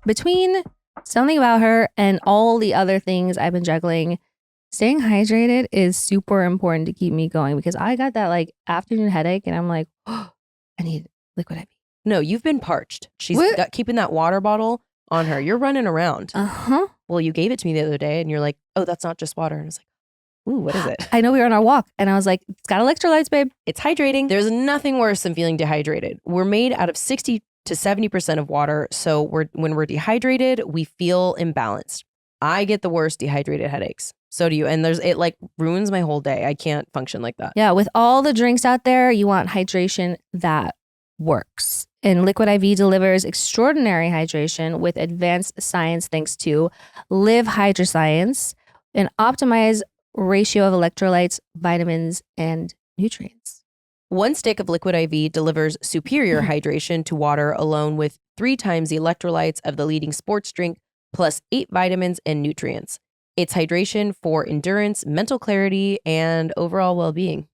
Between something about her and all the other things I've been juggling, staying hydrated is super important to keep me going because I got that like afternoon headache and I'm like, oh, I need liquid IV. No, you've been parched. She's What? keeping that water bottle on her. You're running around. Uh-huh. Well, you gave it to me the other day and you're like, oh, that's not just water. And I was like, ooh, what is it? I know we were on our walk and I was like, it's got electrolytes, babe. It's hydrating. There's nothing worse than feeling dehydrated. We're made out of 60 to 70% of water. So when we're dehydrated, we feel imbalanced. I get the worst dehydrated headaches. So do you. And it like ruins my whole day. I can't function like that. Yeah, with all the drinks out there, you want hydration that works. And Liquid IV delivers extraordinary hydration with advanced science thanks to Live Hydroscience, an optimized ratio of electrolytes, vitamins, and nutrients. 1 stick of Liquid IV delivers superior hydration to water alone with 3 times the electrolytes of the leading sports drink, plus 8 vitamins and nutrients. It's hydration for endurance, mental clarity, and overall well-being.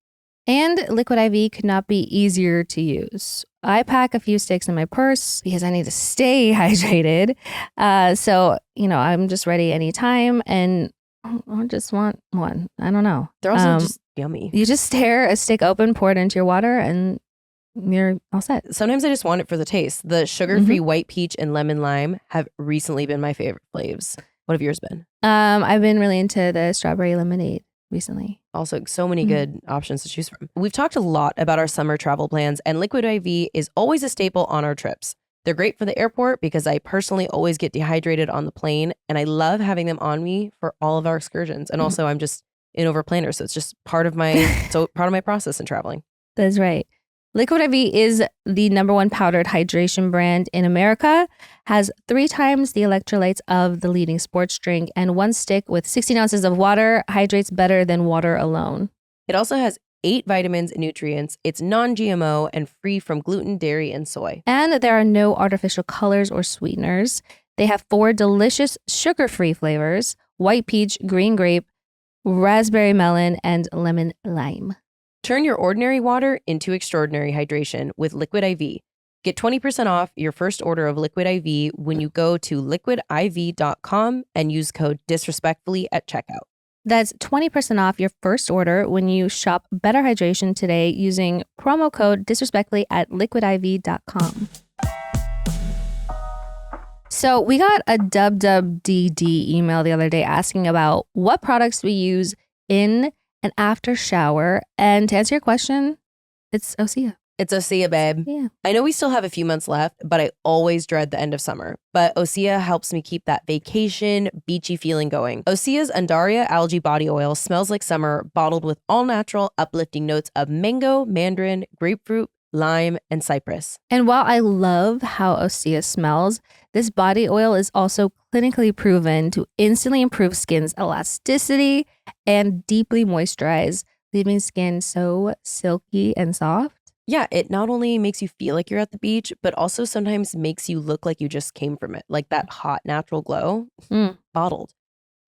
And Liquid IV could not be easier to use. I pack a few sticks in my purse because I need to stay hydrated. So, I'm just ready anytime and I just want one. I don't know. They're also just yummy. You just tear a stick open, pour it into your water, and you're all set. Sometimes I just want it for the taste. The sugar-free white peach and lemon lime have recently been my favorite flavors. What have yours been? I've been really into the strawberry lemonade recently. Also, so many good options to choose from. We've talked a lot about our summer travel plans, and Liquid IV is always a staple on our trips. They're great for the airport because I personally always get dehydrated on the plane, and I love having them on me for all of our excursions. And also, I'm just an over planner, so it's just part of my process in traveling. That's right. Liquid IV is the #1 powdered hydration brand in America, has 3 times the electrolytes of the leading sports drink, and 1 stick with 16 ounces of water hydrates better than water alone. It also has 8 vitamins and nutrients. It's non-GMO and free from gluten, dairy, and soy. And there are no artificial colors or sweeteners. They have 4 delicious sugar-free flavors: white peach, green grape, raspberry melon, and lemon lime. Turn your ordinary water into extraordinary hydration with Liquid IV. Get 20% off your first order of Liquid IV when you go to liquidiv.com and use code disrespectfully at checkout. That's 20% off your first order when you shop Better Hydration today using promo code disrespectfully at liquidiv.com. So we got a WWDD email the other day asking about what products we use in and after shower. And to answer your question, it's Osea. It's Osea, babe. Yeah. I know we still have a few months left, but I always dread the end of summer. But Osea helps me keep that vacation, beachy feeling going. Osea's Undaria Algae Body Oil smells like summer, bottled with all-natural, uplifting notes of mango, mandarin, grapefruit, lime, and cypress. And while I love how Osea smells, this body oil is also clinically proven to instantly improve skin's elasticity and deeply moisturize, leaving skin so silky and soft. Yeah, it not only makes you feel like you're at the beach, but also sometimes makes you look like you just came from it, like that hot natural glow, bottled.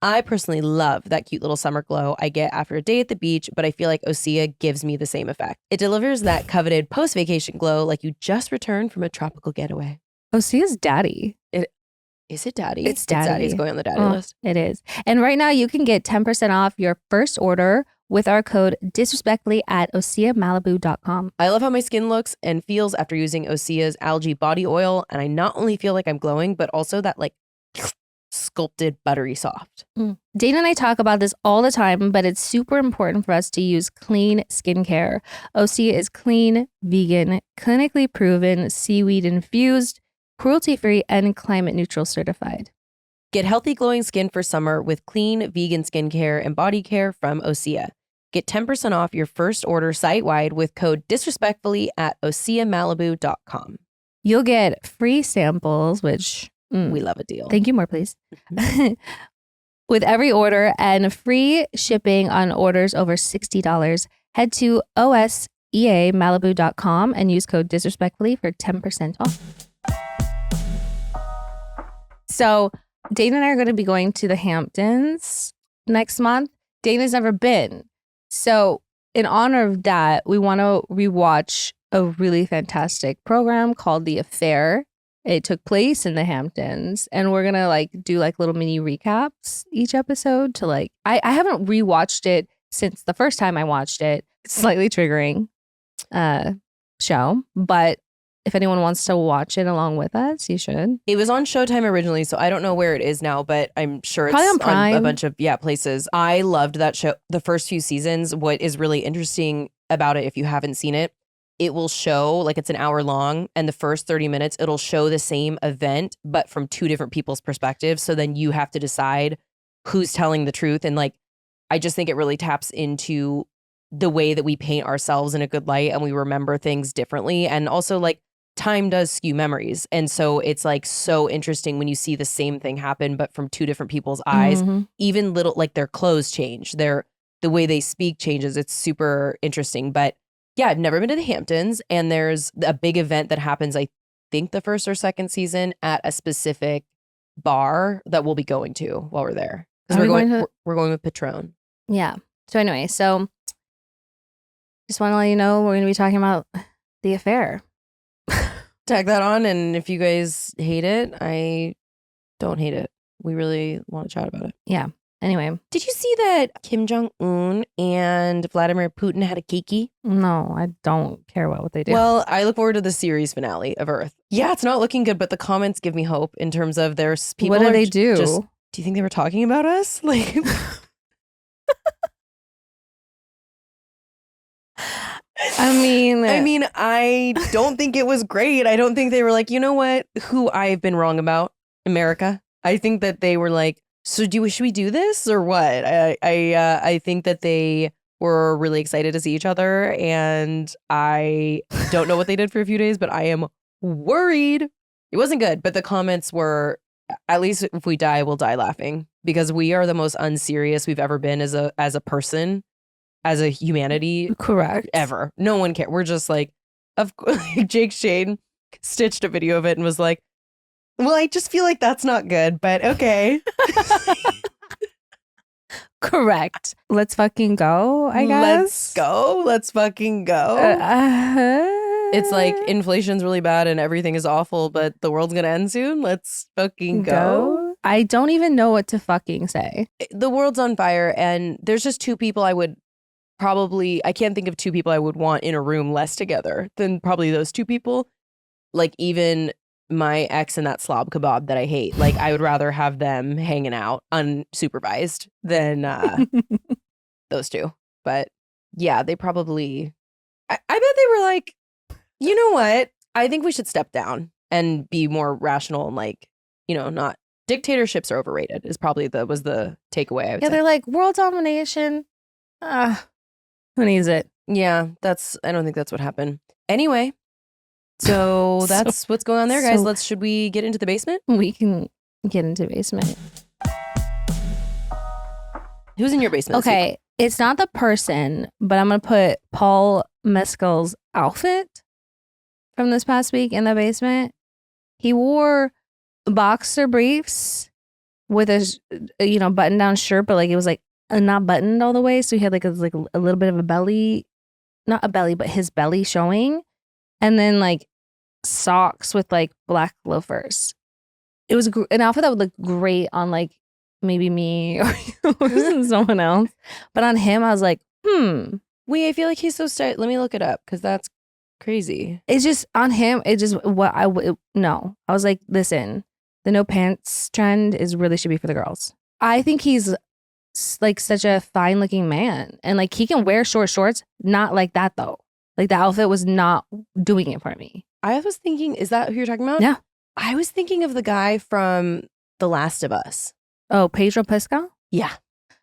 I personally love that cute little summer glow I get after a day at the beach, but I feel like Osea gives me the same effect. It delivers that coveted post-vacation glow like you just returned from a tropical getaway. Osea's daddy. Is it daddy? It's daddy. Daddy's going on the daddy list. It is. And right now you can get 10% off your first order with our code disrespectfully at oseamalibu.com. I love how my skin looks and feels after using Osea's algae body oil, and I not only feel like I'm glowing, but also that like sculpted buttery soft. Dana and I talk about this all the time, but it's super important for us to use clean skincare. Osea is clean, vegan, clinically proven, seaweed infused, cruelty-free, and climate neutral certified. Get healthy glowing skin for summer with clean vegan skincare and body care from Osea. Get 10% off your first order site-wide with code disrespectfully at oseamalibu.com. You'll get free samples, which we love a deal. Thank you, more please. With every order and free shipping on orders over $60. Head to oseamalibu.com and use code disrespectfully for 10% off. So Dana and I are going to be going to the Hamptons next month. Dana's never been. So in honor of that, we want to rewatch a really fantastic program called The Affair. It took place in the Hamptons, and we're going to like do like little mini recaps each episode to like, I haven't rewatched it since the first time I watched it. It's slightly triggering show, but if anyone wants to watch it along with us, you should. It was on Showtime originally, so I don't know where it is now, but I'm sure it's probably on Prime. A bunch of places. I loved that show. The first few seasons, what is really interesting about it, if you haven't seen it, it will show, like it's an hour long, and the first 30 minutes, it'll show the same event, but from two different people's perspectives. So then you have to decide who's telling the truth. And like, I just think it really taps into the way that we paint ourselves in a good light and we remember things differently. And also like, time does skew memories. And so it's like so interesting when you see the same thing happen, but from two different people's eyes. Even little, like their clothes change, the way they speak changes. It's super interesting. But yeah, I've never been to the Hamptons, and there's a big event that happens, I think the first or second season, at a specific bar that we'll be going to while we're there. Because we're going with Patron. Yeah. So anyway, just want to let you know we're going to be talking about The Affair. Tag that on, and if you guys hate it, I don't hate it. We really want to chat about it. Yeah. Anyway. Did you see that Kim Jong-un and Vladimir Putin had a kiki? No, I don't care about what they do. Well, I look forward to the series finale of Earth. Yeah, it's not looking good, but the comments give me hope in terms of there's people. What do they do? Do you think they were talking about us? Like, I mean, I don't think it was great. I don't think they were like, you know what? Who I've been wrong about? America. I think that they were like, so should we do this or what? I think that they were really excited to see each other, and I don't know what they did for a few days, but I am worried. It wasn't good, but the comments were, at least if we die, we'll die laughing, because we are the most unserious we've ever been as a person, as a humanity. Correct. Ever. No one cares. We're just like, Jake Shane stitched a video of it and was like, well, I just feel like that's not good, but okay. Correct. Let's fucking go, I guess. Let's go. Let's fucking go. It's like inflation's really bad and everything is awful, but the world's going to end soon. Let's fucking go. I don't even know what to fucking say. The world's on fire, and there's just two people I can't think of two people I would want in a room less together than probably those two people. Like even my ex and that slob kebab that I hate. Like I would rather have them hanging out unsupervised than those two. But yeah, they probably, I bet they were like, you know what? I think we should step down and be more rational and like, not dictatorships are overrated is probably was the takeaway. I would say. They're like world domination. Who needs it? Yeah, I don't think that's what happened. Anyway, so that's what's going on there, guys. Should we get into the basement? We can get into basement. Who's in your basement? Okay, it's not the person, but I'm gonna put Paul Mescal's outfit from this past week in the basement. He wore boxer briefs with a button down shirt, but like it was like not buttoned all the way, so he had like a little bit of a belly, not a belly, but his belly showing, and then like socks with like black loafers. It was an outfit that would look great on like maybe me or someone else, but on him I was like, Wait, I feel like he's so stylish. Let me look it up because that's crazy. It's just on him. It just no. I was like, listen, the no pants trend really should be for the girls. I think he's like such a fine looking man, and like he can wear short shorts. Not like that though. Like the outfit was not doing it for me. I was thinking, is that who you're talking about? Yeah. I was thinking of the guy from The Last of Us. Oh, Pedro Pascal? Yeah.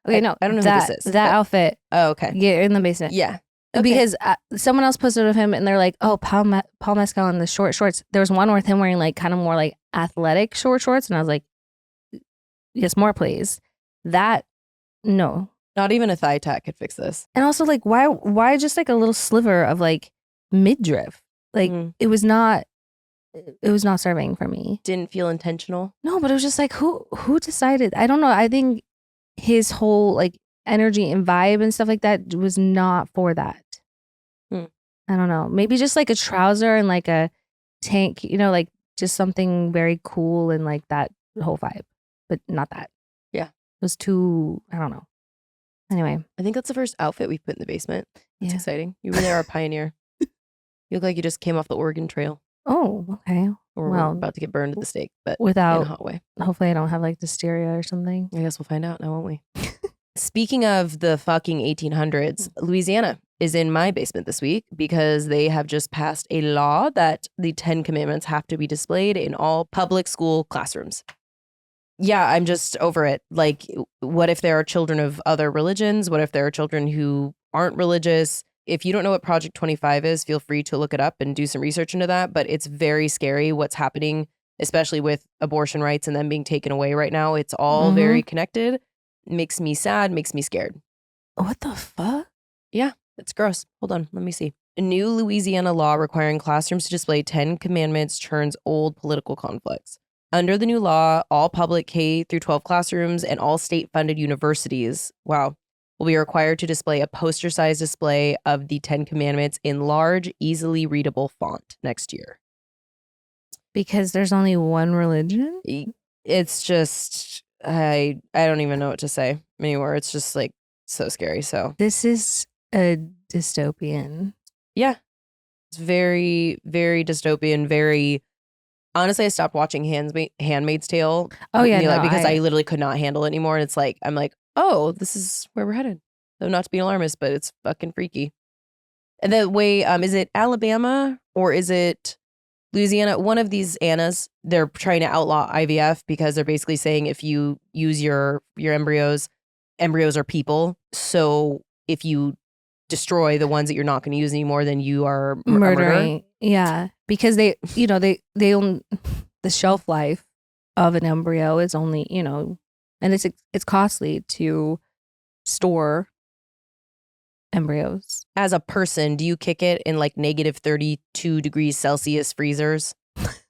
Okay, no. I don't know who this is. That outfit. Oh, okay. Yeah, in the basement. Yeah. Okay. Because someone else posted of him and they're like, oh, Paul Mescal in the short shorts. There was one with him wearing like kind of more like athletic short shorts. And I was like, yes, more please. That, no. Not even a thigh tack could fix this. And also like, why just like a little sliver of like midriff? Like it was not serving for me. Didn't feel intentional. No, but it was just like, who decided? I don't know. I think his whole like energy and vibe and stuff like that was not for that. I don't know. Maybe just like a trouser and like a tank, like just something very cool and like that whole vibe, but not that. Yeah. It was too, I don't know. Anyway. I think that's the first outfit we've put in the basement. That's exciting. You really are a pioneer. You look like you just came off the Oregon Trail. Oh, okay. Or well, we're about to get burned at the stake, but without, in a hot way. Hopefully I don't have like dysteria or something. I guess we'll find out now, won't we? Speaking of the fucking 1800s, Louisiana is in my basement this week because they have just passed a law that the 10 Commandments have to be displayed in all public school classrooms. Yeah, I'm just over it. Like, what if there are children of other religions? What if there are children who aren't religious? If you don't know what Project 25 is, feel free to look it up and do some research into that. But it's very scary what's happening, especially with abortion rights and them being taken away right now. It's all very connected. Makes me sad, makes me scared. What the fuck? Yeah, it's gross. Hold on, let me see. A new Louisiana law requiring classrooms to display 10 Commandments churns old political conflicts. Under the new law, all public K through 12 classrooms and all state-funded universities, will be required to display a poster-sized display of the 10 Commandments in large, easily readable font next year. Because there's only one religion? It's just, I don't even know what to say anymore. It's just like so scary. So this is a dystopian. Yeah. It's very, very dystopian, very... Honestly, I stopped watching Handmaid's Tale. Oh, yeah, because I literally could not handle it anymore. And it's like, I'm like, oh, this is where we're headed. So not to be alarmist, but it's fucking freaky. And the way, is it Alabama or is it Louisiana? One of these Annas, they're trying to outlaw IVF because they're basically saying if you use your embryos are people. So if you destroy the ones that you're not going to use anymore, then you are murdering. Yeah, because they own the shelf life of an embryo is only, and it's costly to store embryos. As a person, do you kick it in like negative 32 degrees Celsius freezers?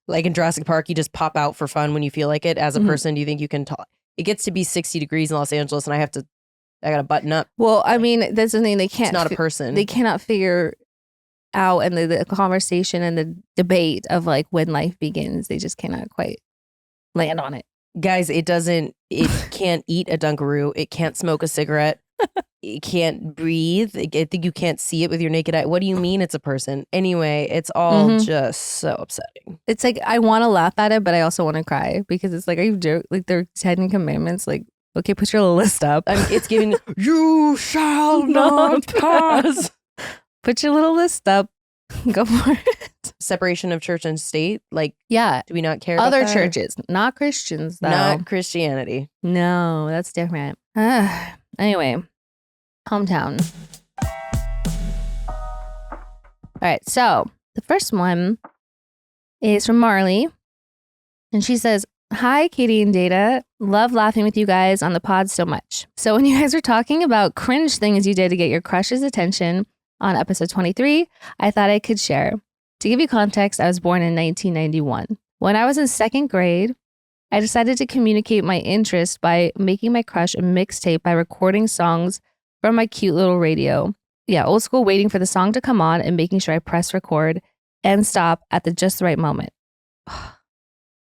Like in Jurassic Park, you just pop out for fun when you feel like it. As a person, do you think you can talk? It gets to be 60 degrees in Los Angeles and I got to button up. Well, I mean, that's the thing. They can't. It's not a person. They cannot figure out, and the conversation and the debate of like when life begins, they just cannot quite land on it. Guys, it can't eat a Dunkaroo. It can't smoke a cigarette. It can't breathe. I think you can't see it with your naked eye. What do you mean it's a person? Anyway, it's all just so upsetting. It's like, I want to laugh at it, but I also want to cry because it's like, are you joking? Like, they're 10 commandments. Like, okay, put your little list up. It's giving, you shall not pass. Put your little list up. Go for it. Separation of church and state. Like, Yeah. do we not care about Other that? churches, not Christians, though. Not Christianity. No, that's different. Anyway, hometown. All right, so the first one is from Marley. And she says, "Hi, Katie and Data. Love laughing with you guys on the pod so much. So when you guys were talking about cringe things you did to get your crush's attention on episode 23, I thought I could share. To give you context, I was born in 1991. When I was in second grade, I decided to communicate my interest by making my crush a mixtape by recording songs from my cute little radio. Yeah, old school, waiting for the song to come on and making sure I press record and stop at the just right moment." I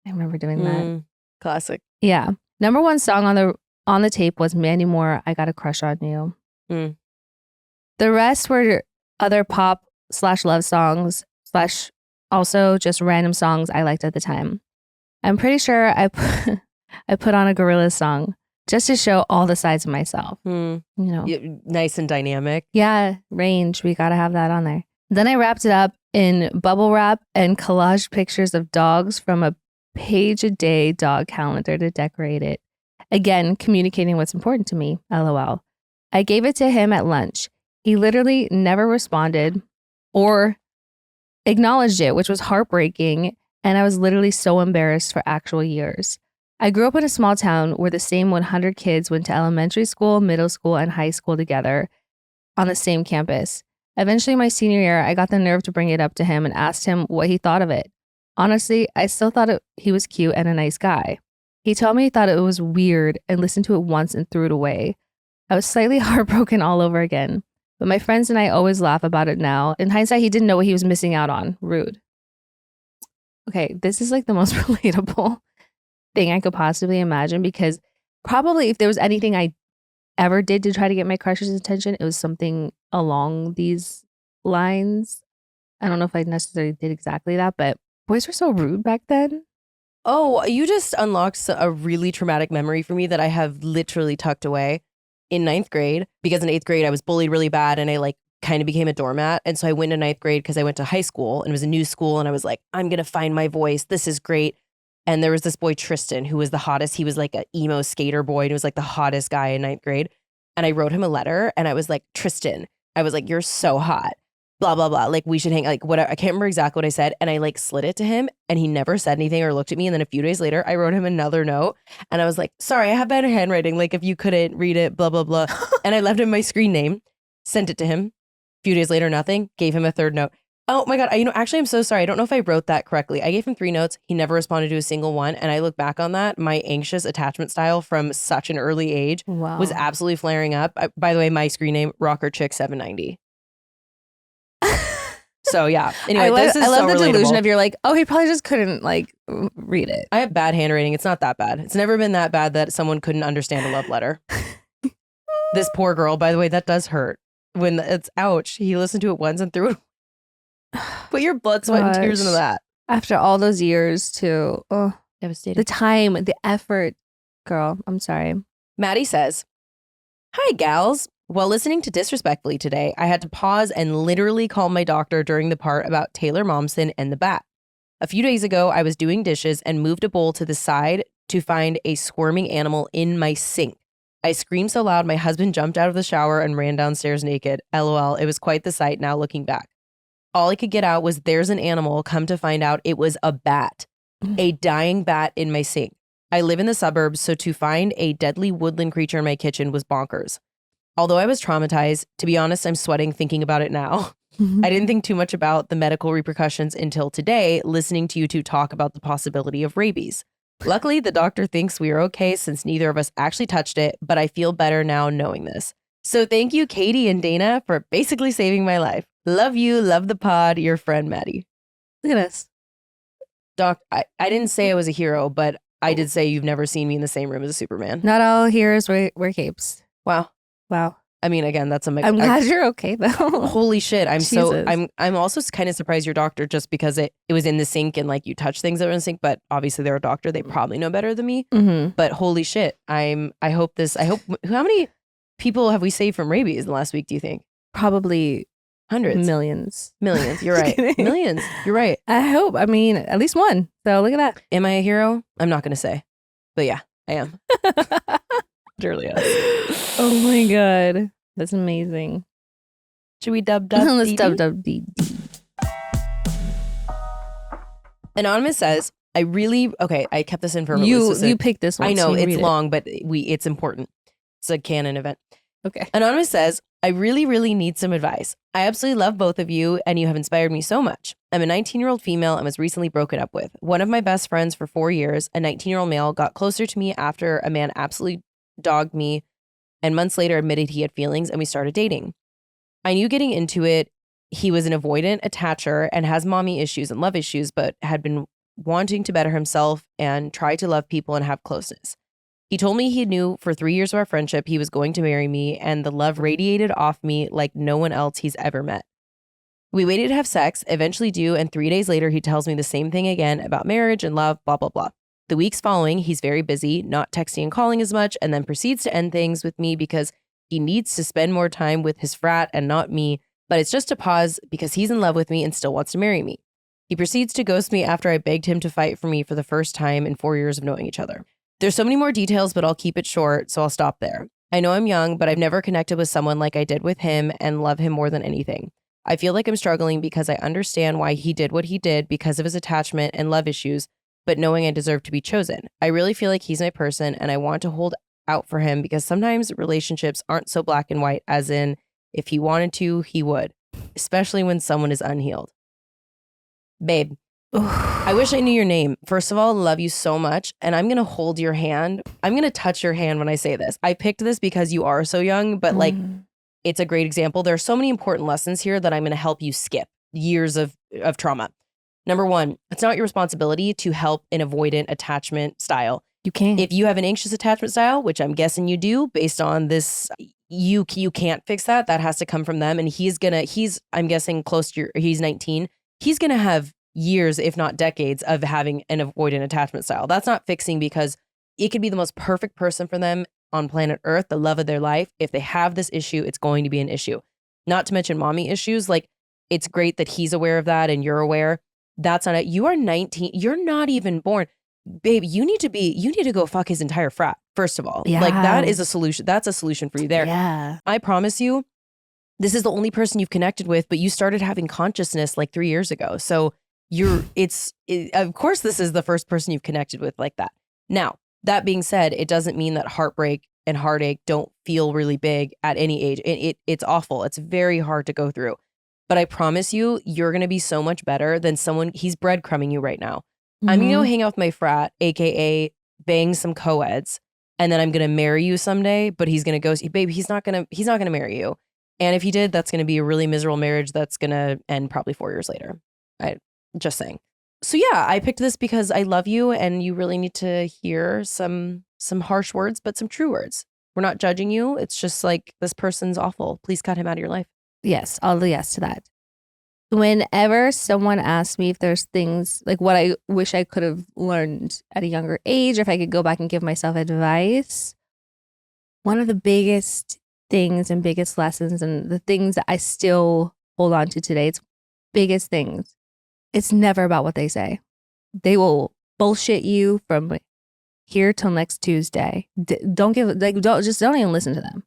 remember doing that. Classic. Yeah. Number one song on the tape was Mandy Moore, "I Got a Crush on You." The rest were other pop / love songs / also just random songs I liked at the time. I'm pretty sure I put on a Gorillaz song just to show all the sides of myself. You know, Nice and dynamic. yeah, range. We gotta have that on there. Then I wrapped it up in bubble wrap and collaged pictures of dogs from a page-a-day dog calendar to decorate it. Again, communicating what's important to me. LOL. I gave it to him at lunch. He literally never responded or acknowledged it, which was heartbreaking, and I was literally so embarrassed for actual years. I grew up in a small town where the same 100 kids went to elementary school, middle school, and high school together on the same campus. Eventually, my senior year, I got the nerve to bring it up to him and asked him what he thought of it. Honestly, I still thought he was cute and a nice guy. He told me he thought it was weird and listened to it once and threw it away. I was slightly heartbroken all over again, but my friends and I always laugh about it now. In hindsight, he didn't know what he was missing out on. Rude. Okay, this is like the most relatable thing I could possibly imagine, because probably if there was anything I ever did to try to get my crush's attention, it was something along these lines. I don't know if I necessarily did exactly that, but boys were so rude back then. Oh, you just unlocked a really traumatic memory for me that I have literally tucked away in 9th grade, because in 8th grade I was bullied really bad and I like kind of became a doormat. And so I went to 9th grade because I went to high school and it was a new school and I was like, I'm going to find my voice. This is great. And there was this boy, Tristan, who was the hottest. He was like an emo skater boy. And he was like the hottest guy in 9th grade. And I wrote him a letter and I was like, Tristan, I was like, you're so hot. Blah, blah, blah. Like we should hang, like whatever. I can't remember exactly what I said. And I like slid it to him and he never said anything or looked at me. And then a few days later, I wrote him another note and I was like, sorry, I have bad handwriting. Like if you couldn't read it, blah, blah, blah. And I left him my screen name, sent it to him. A few days later, nothing. Gave him a third note. Oh my God. Actually, I'm so sorry. I don't know if I wrote that correctly. I gave him 3 notes. He never responded to a single one. And I look back on that. My anxious attachment style from such an early age was absolutely flaring up. By the way, my screen name, Rocker Chick 790. So yeah. Anyway, I love the relatable. delusion of you're like, oh, he probably just couldn't like read it. I have bad handwriting. It's not that bad. It's never been that bad that someone couldn't understand a love letter. This poor girl, by the way, that does hurt. When it's ouch, he listened to it once and threw it. Put your blood, sweat, and tears into that. After all those years too. Oh, devastating. The time, the effort. Girl, I'm sorry. Maddie says, hi, gals. While listening to Disrespectfully today, I had to pause and literally call my doctor during the part about Taylor Momsen and the bat. A few days ago, I was doing dishes and moved a bowl to the side to find a squirming animal in my sink. I screamed so loud my husband jumped out of the shower and ran downstairs naked. LOL, it was quite the sight now looking back. All I could get out was there's an animal, come to find out it was a bat. A dying bat in my sink. I live in the suburbs, so to find a deadly woodland creature in my kitchen was bonkers. Although I was traumatized, to be honest, I'm sweating thinking about it now. I didn't think too much about the medical repercussions until today, listening to you two talk about the possibility of rabies. Luckily, the doctor thinks we are okay since neither of us actually touched it, but I feel better now knowing this. So thank you, Katie and Dana, for basically saving my life. Love you, love the pod, your friend, Maddie. Look at us. Doc, I didn't say I was a hero, but I did say you've never seen me in the same room as a Superman. Not all heroes wear capes. Wow. Wow. I mean, again, that's a. I'm glad you're okay though. Holy shit! Jesus. I'm also kind of surprised your doctor, just because it was in the sink and like you touch things that are in the sink. But obviously they're a doctor; they probably know better than me. Mm-hmm. But holy shit! I hope. How many people have we saved from rabies in the last week? Do you think? Probably Hundreds, millions. millions. You're right. Kidding. Millions. You're right. I hope. I mean, at least one. So look at that. Am I a hero? I'm not going to say, but yeah, I am. Literally is. Oh my god, that's amazing. Should we dub? Let's DD? WWDD. Anonymous says, I kept this in for a You picked this one. I know so you it's read long, but it's important. It's a canon event. Okay. Anonymous says, I really, really need some advice. I absolutely love both of you, and you have inspired me so much. I'm a 19-year-old female and was recently broken up with. One of my best friends for 4 years, a 19-year-old male, got closer to me after a man absolutely dogged me and months later admitted he had feelings, and we started dating. I knew getting into it, he was an avoidant attacher and has mommy issues and love issues, but had been wanting to better himself and try to love people and have closeness. He told me he knew for 3 years of our friendship he was going to marry me, and the love radiated off me like no one else he's ever met. We waited to have sex, eventually do, and 3 days later he tells me the same thing again about marriage and love, blah, blah, blah. The weeks following, he's very busy, not texting and calling as much, and then proceeds to end things with me because he needs to spend more time with his frat and not me, but it's just a pause because he's in love with me and still wants to marry me. He proceeds to ghost me after I begged him to fight for me for the first time in 4 years of knowing each other. There's so many more details, but I'll keep it short, so I'll stop there. I know I'm young, but I've never connected with someone like I did with him and love him more than anything. I feel like I'm struggling because I understand why he did what he did because of his attachment and love issues, but knowing I deserve to be chosen. I really feel like he's my person and I want to hold out for him because sometimes relationships aren't so black and white, as in if he wanted to, he would, especially when someone is unhealed. Babe, I wish I knew your name. First of all, love you so much. And I'm going to hold your hand. I'm going to touch your hand when I say this. I picked this because you are so young, but like, it's a great example. There are so many important lessons here that I'm going to help you skip years of trauma. Number one, it's not your responsibility to help an avoidant attachment style. You can't. If you have an anxious attachment style, which I'm guessing you do based on this, you can't fix that. That has to come from them. And I'm guessing close to he's 19. He's going to have years, if not decades, of having an avoidant attachment style. That's not fixing because it could be the most perfect person for them on planet Earth, the love of their life. If they have this issue, it's going to be an issue. Not to mention mommy issues. Like, it's great that he's aware of that and you're aware. That's not it. You are 19. You're not even born. Babe, you need to go fuck his entire frat, first of all. Yeah. Like, that is a solution. That's a solution for you there. Yeah. I promise you, this is the only person you've connected with, but you started having consciousness like 3 years ago. So of course, this is the first person you've connected with like that. Now, that being said, it doesn't mean that heartbreak and heartache don't feel really big at any age. It's awful. It's very hard to go through. But I promise you, you're going to be so much better than someone. He's breadcrumbing you right now. I'm going to go hang out with my frat, AKA bang some co-eds, and then I'm going to marry you someday, but he's going to go, babe, he's not going to marry you. And if he did, that's going to be a really miserable marriage that's going to end probably 4 years later. Just saying. So yeah, I picked this because I love you and you really need to hear some harsh words, but some true words. We're not judging you. It's just like, this person's awful. Please cut him out of your life. Yes, I'll yes to that. Whenever someone asks me if there's things like what I wish I could have learned at a younger age, or if I could go back and give myself advice, one of the biggest things and biggest lessons and the things that I still hold on to today, it's biggest things. It's never about what they say. They will bullshit you from here till next Tuesday. Don't even listen to them.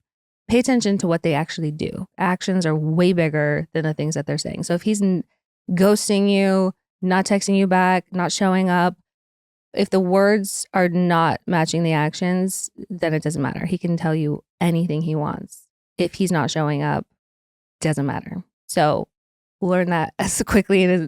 Pay attention to what they actually do. Actions are way bigger than the things that they're saying. So if he's ghosting you, not texting you back, not showing up, if the words are not matching the actions, then it doesn't matter. He can tell you anything he wants. If he's not showing up, doesn't matter. So learn that as quickly as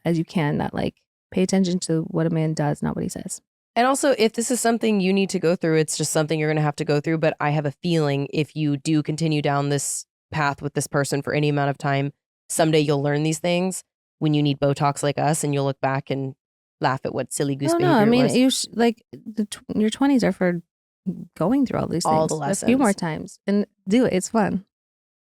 as you can. That like, pay attention to what a man does, not what he says. And also, if this is something you need to go through, it's just something you're going to have to go through. But I have a feeling if you do continue down this path with this person for any amount of time, someday you'll learn these things when you need Botox like us, and you'll look back and laugh at what silly goose No, behavior I it mean, was. your 20s are for going through all these All things the a few more lessons. times and do it. It's fun.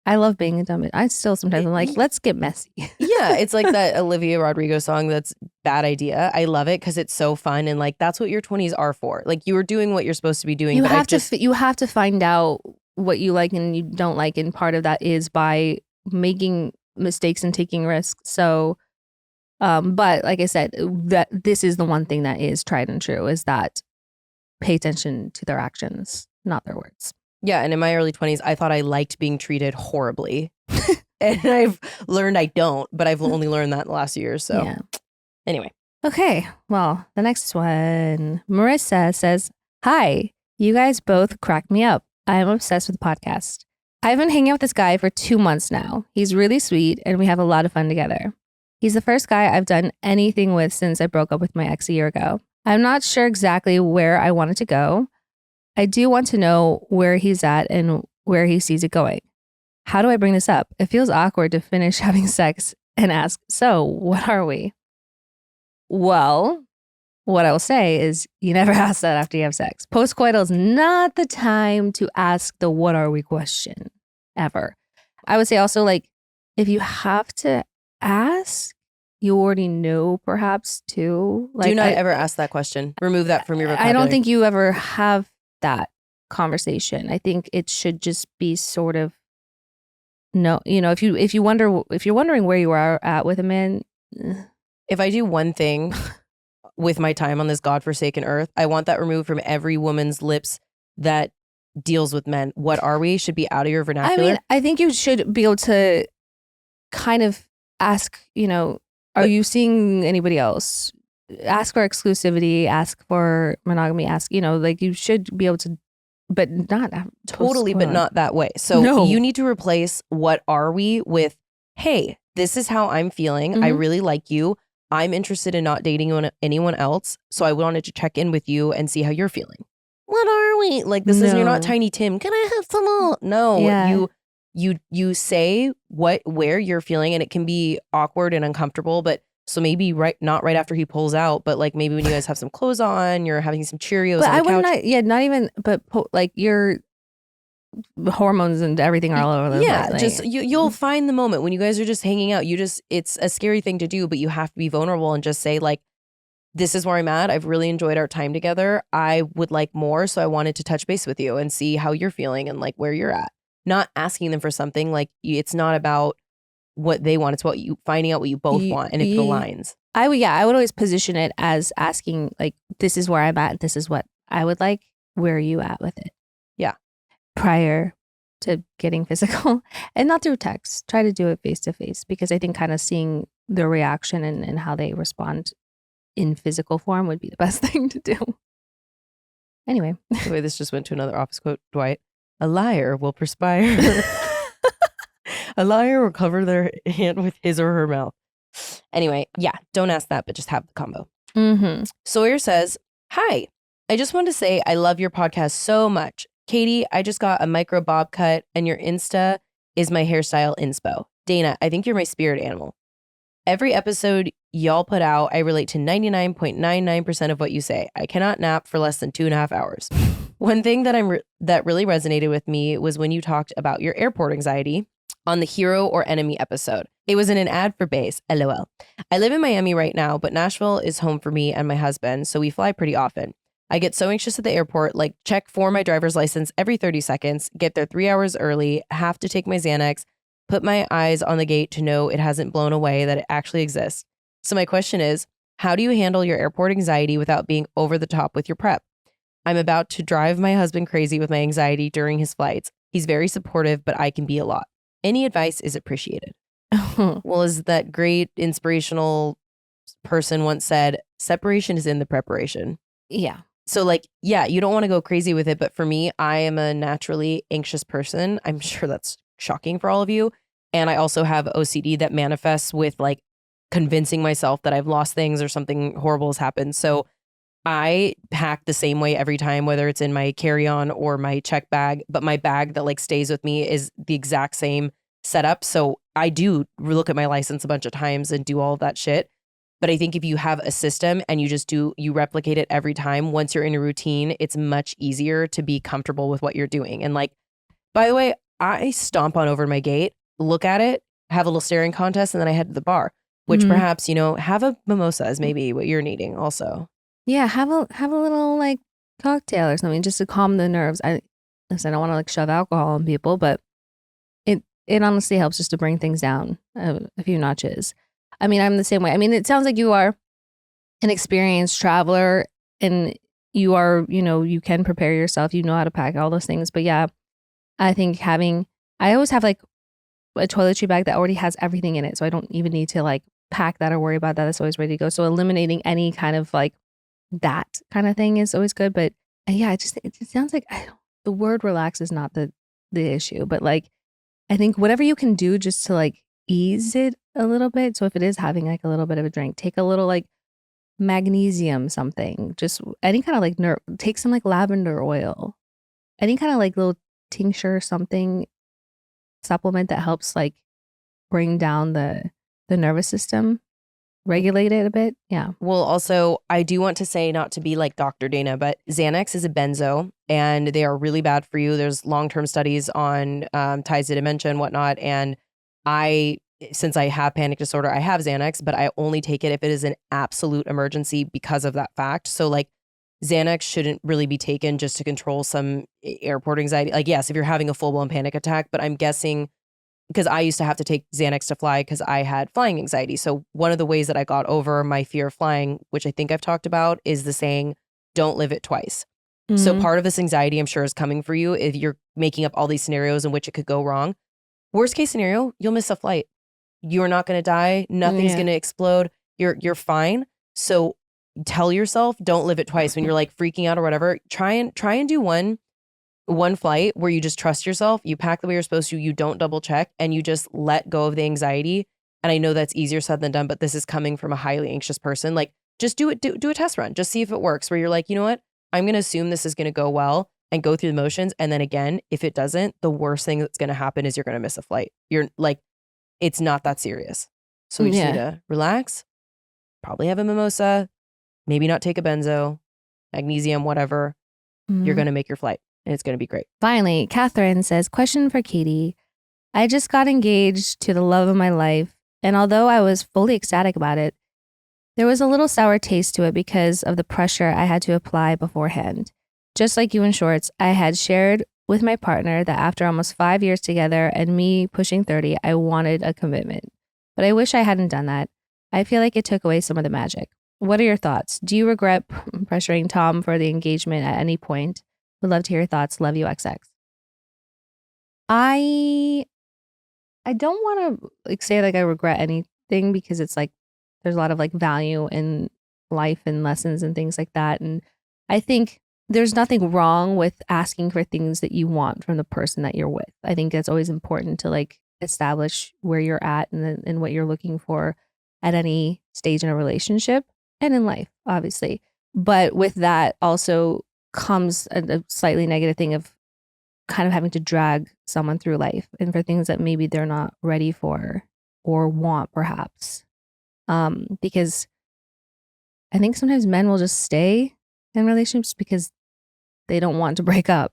I love being a dumb bitch. I still sometimes I'm like, let's get messy. Yeah, it's like that Olivia Rodrigo song that's Bad Idea. I love it because it's so fun and like that's what your 20s are for. Like you were doing what you're supposed to be doing. You but have you have to find out what you like and you don't like, and part of that is by making mistakes and taking risks. So, but like I said, that this is the one thing that is tried and true is that pay attention to their actions, not their words. Yeah, and in my early 20s, I thought I liked being treated horribly. And I've learned I don't, but I've only learned that in the last year. So Yeah. Anyway. Okay, well, the next one, Marissa says, "Hi, you guys both crack me up. I am obsessed with the podcast. I've been hanging out with this guy for 2 months now. He's really sweet and we have a lot of fun together. He's the first guy I've done anything with since I broke up with my ex a year ago. I'm not sure exactly where I wanted to go. I do want to know where he's at and where he sees it going. How do I bring this up? It feels awkward to finish having sex and ask, so what are we?" Well, what I will say is you never ask that after you have sex. Postcoital is not the time to ask the what are we question ever. I would say also, like, if you have to ask, you already know perhaps too. Like, Do not ever ask that question. Remove that from your vocabulary. I don't think you ever have that conversation. I think it should just be sort of no, if you're wondering where you are at with a man. If I do one thing with my time on this godforsaken earth, I want that removed from every woman's lips that deals with men. What are we? Should be out of your vernacular. I mean, I think you should be able to kind of ask, are you seeing anybody else? Ask for exclusivity, ask for monogamy, like you should be able to, but not totally, but not that way. So No. You need to replace what are we with, hey, this is how I'm feeling. I Mhm. really like you. I'm interested in not dating anyone else. So I wanted to check in with you and see how you're feeling. What are we? Like this is, you're not No. Tiny Tim. Can I have some more? No, Yeah. you say where you're feeling, and it can be awkward and uncomfortable, but so maybe not right after he pulls out, but like maybe when you guys have some clothes on, you're having some Cheerios But on I the couch. wouldn't, not even, but like your hormones and everything are all over the place. Yeah, like- just you'll find the moment when you guys are just hanging out. It's a scary thing to do, but you have to be vulnerable and just say like, this is where I'm at. I've really enjoyed our time together. I would like more. So I wanted to touch base with you and see how you're feeling and like where you're at. Not asking them for something. Like it's not about what they want. It's what you finding out what you both want and if it aligns. I would always position it as asking like, this is where I'm at. This is what I would like. Where are you at with it? Yeah. Prior to getting physical, and not through text. Try to do it face to face, because I think kind of seeing their reaction and how they respond in physical form would be the best thing to do. Anyway. The way this just went to another office quote, Dwight. A liar will perspire. A liar will cover their hand with his or her mouth. Anyway, yeah, don't ask that, but just have the combo. Mm-hmm. Sawyer says, "Hi, I just wanted to say I love your podcast so much. Katie, I just got a micro bob cut and your Insta is my hairstyle inspo. Dana, I think you're my spirit animal. Every episode y'all put out, I relate to 99.99% of what you say. I cannot nap for less than 2.5 hours. One thing that that really resonated with me was when you talked about your airport anxiety on the hero or enemy episode. It was in an ad for Beis, LOL. I live in Miami right now, but Nashville is home for me and my husband, so we fly pretty often. I get so anxious at the airport, like check for my driver's license every 30 seconds, get there 3 hours early, have to take my Xanax, put my eyes on the gate to know it hasn't blown away, that it actually exists. So my question is, how do you handle your airport anxiety without being over the top with your prep? I'm about to drive my husband crazy with my anxiety during his flights. He's very supportive, but I can be a lot. Any advice is appreciated." Well, as that great inspirational person once said, separation is in the preparation. Yeah. So like, yeah, you don't want to go crazy with it. But for me, I am a naturally anxious person. I'm sure that's shocking for all of you. And I also have OCD that manifests with like convincing myself that I've lost things or something horrible has happened. So I pack the same way every time, whether it's in my carry-on or my check bag, but my bag that like stays with me is the exact same setup. So I do look at my license a bunch of times and do all of that shit. But I think if you have a system and you replicate it every time, once you're in a routine, it's much easier to be comfortable with what you're doing. And like, by the way, I stomp on over my gate, look at it, have a little staring contest, and then I head to the bar, which Mhm. perhaps, have a mimosa is maybe what you're needing also. Yeah, have a little like cocktail or something just to calm the nerves. I don't want to like shove alcohol on people, but it honestly helps just to bring things down a few notches. I mean, I'm the same way. I mean, it sounds like you are an experienced traveler and you are, you can prepare yourself, you know how to pack all those things. But yeah, I think I always have like a toiletry bag that already has everything in it. So I don't even need to like pack that or worry about that. It's always ready to go. So eliminating any kind of like that kind of thing is always good. But yeah, it sounds like the word relax is not the issue, but like, I think whatever you can do just to like ease it a little bit. So if it is having like a little bit of a drink, take a little like magnesium something, just any kind of like take some like lavender oil, any kind of like little tincture something, supplement that helps like bring down the nervous system, regulate it a bit. Yeah. Well, also, I do want to say, not to be like Dr. Dana, but Xanax is a benzo and they are really bad for you. There's long-term studies on ties to dementia and whatnot. And since I have panic disorder, I have Xanax, but I only take it if it is an absolute emergency because of that fact. So like Xanax shouldn't really be taken just to control some airport anxiety. Like, yes, if you're having a full-blown panic attack, but I'm guessing because I used to have to take Xanax to fly because I had flying anxiety. So one of the ways that I got over my fear of flying, which I think I've talked about, is the saying, don't live it twice. So part of this anxiety, I'm sure, is coming for you if you're making up all these scenarios in which it could go wrong. Worst case scenario, you'll miss a flight. You're not going to die. Nothing's going to explode. You're fine. So tell yourself, don't live it twice. When you're like freaking out or whatever, try and do one flight where you just trust yourself, you pack the way you're supposed to, you don't double check, and you just let go of the anxiety. And I know that's easier said than done, but this is coming from a highly anxious person. Like, just do it, do a test run. Just see if it works, where you're like, you know what? I'm going to assume this is going to go well and go through the motions. And then again, if it doesn't, the worst thing that's going to happen is you're going to miss a flight. You're like, it's not that serious. So we just need to relax, probably have a mimosa, maybe not take a benzo, magnesium, whatever. You're going to make your flight. And it's going to be great. Finally, Catherine says, question for Katie. I just got engaged to the love of my life. And although I was fully ecstatic about it, there was a little sour taste to it because of the pressure I had to apply beforehand. Just like you in shorts, I had shared with my partner that after almost 5 years together and me pushing 30, I wanted a commitment. But I wish I hadn't done that. I feel like it took away some of the magic. What are your thoughts? Do you regret pressuring Tom for the engagement at any point? Would love to hear your thoughts. Love you, XX. I don't want to like say like I regret anything because it's like there's a lot of like value in life and lessons and things like that. And I think there's nothing wrong with asking for things that you want from the person that you're with. I think it's always important to like establish where you're at and what you're looking for at any stage in a relationship and in life, obviously. But with that also comes a slightly negative thing of kind of having to drag someone through life and for things that maybe they're not ready for or want, perhaps. Because I think sometimes men will just stay in relationships because they don't want to break up.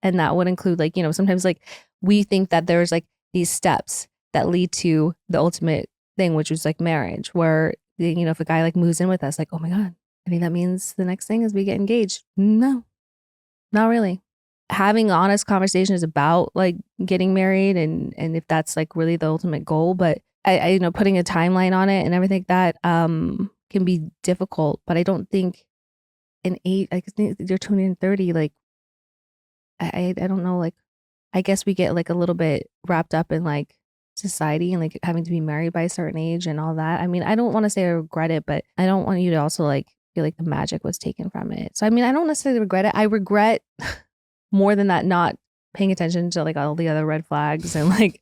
And that would include like, sometimes like we think that there's like these steps that lead to the ultimate thing, which is like marriage, where, if a guy like moves in with us, like, oh my God, I think that means the next thing is we get engaged. No, not really. Having honest conversations about like getting married and if that's like really the ultimate goal, but I putting a timeline on it and everything like that can be difficult. But I don't think you're 20 and 30, like I don't know, like I guess we get like a little bit wrapped up in like society and like having to be married by a certain age and all that. I mean, I don't want to say I regret it, but I don't want you to also like feel like the magic was taken from it. So I mean, I don't necessarily regret it. I regret more than that not paying attention to like all the other red flags and like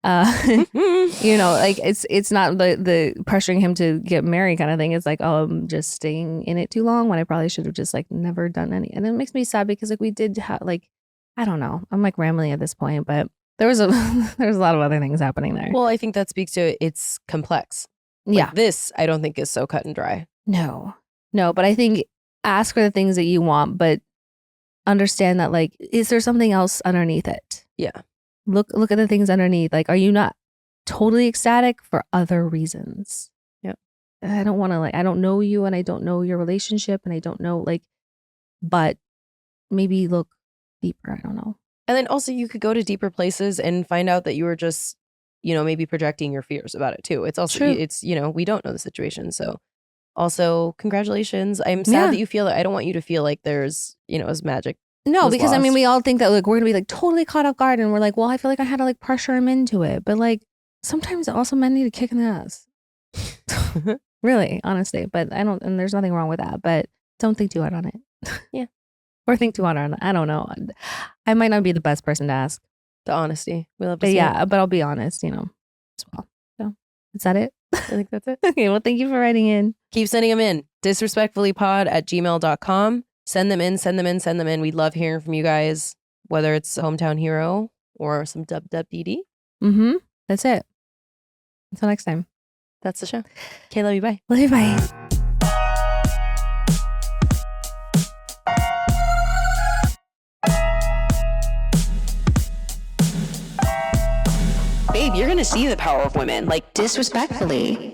like it's not the pressuring him to get married kind of thing. It's like, oh, I'm just staying in it too long when I probably should have just like never done any. And it makes me sad because like we did have like, I don't know, I'm like rambling at this point, but there was a lot of other things happening there. Well, I think that speaks to it's complex. Yeah. Like, this, I don't think is so cut and dry. No, but I think ask for the things that you want, but understand that, like, is there something else underneath it? Yeah. Look at the things underneath. Like, are you not totally ecstatic for other reasons? Yep. I don't want to, like, I don't know you and I don't know your relationship and I don't know, like, but maybe look deeper. I don't know. And then also you could go to deeper places and find out that you were just, maybe projecting your fears about it too. It's also, True. it's, we don't know the situation. So also congratulations. I'm sad that you feel it. I don't want you to feel like there's, as magic. No, was because I mean, lost. we all think that, like, we're gonna be like totally caught off guard and we're like, well, I feel like I had to like pressure him into it. But like sometimes also men need a kick in the ass. Really, honestly. But and there's nothing wrong with that. But don't think too hard on it. Yeah. Or think too hard on it. I don't know. I might not be the best person to ask. The honesty. We love to But see yeah, it. but I'll be honest, as well. So is that it? I think that's it. Okay, well, thank you for writing in. Keep sending them in. disrespectfullypod@gmail.com. Send them in. We love hearing from you guys, whether it's Heuxmetown Hero or some WWDD. That's it. Until next time. That's the show. Okay, love you. Bye. Love you. Bye. Babe, you're going to see the power of women. Like, Disrespectfully.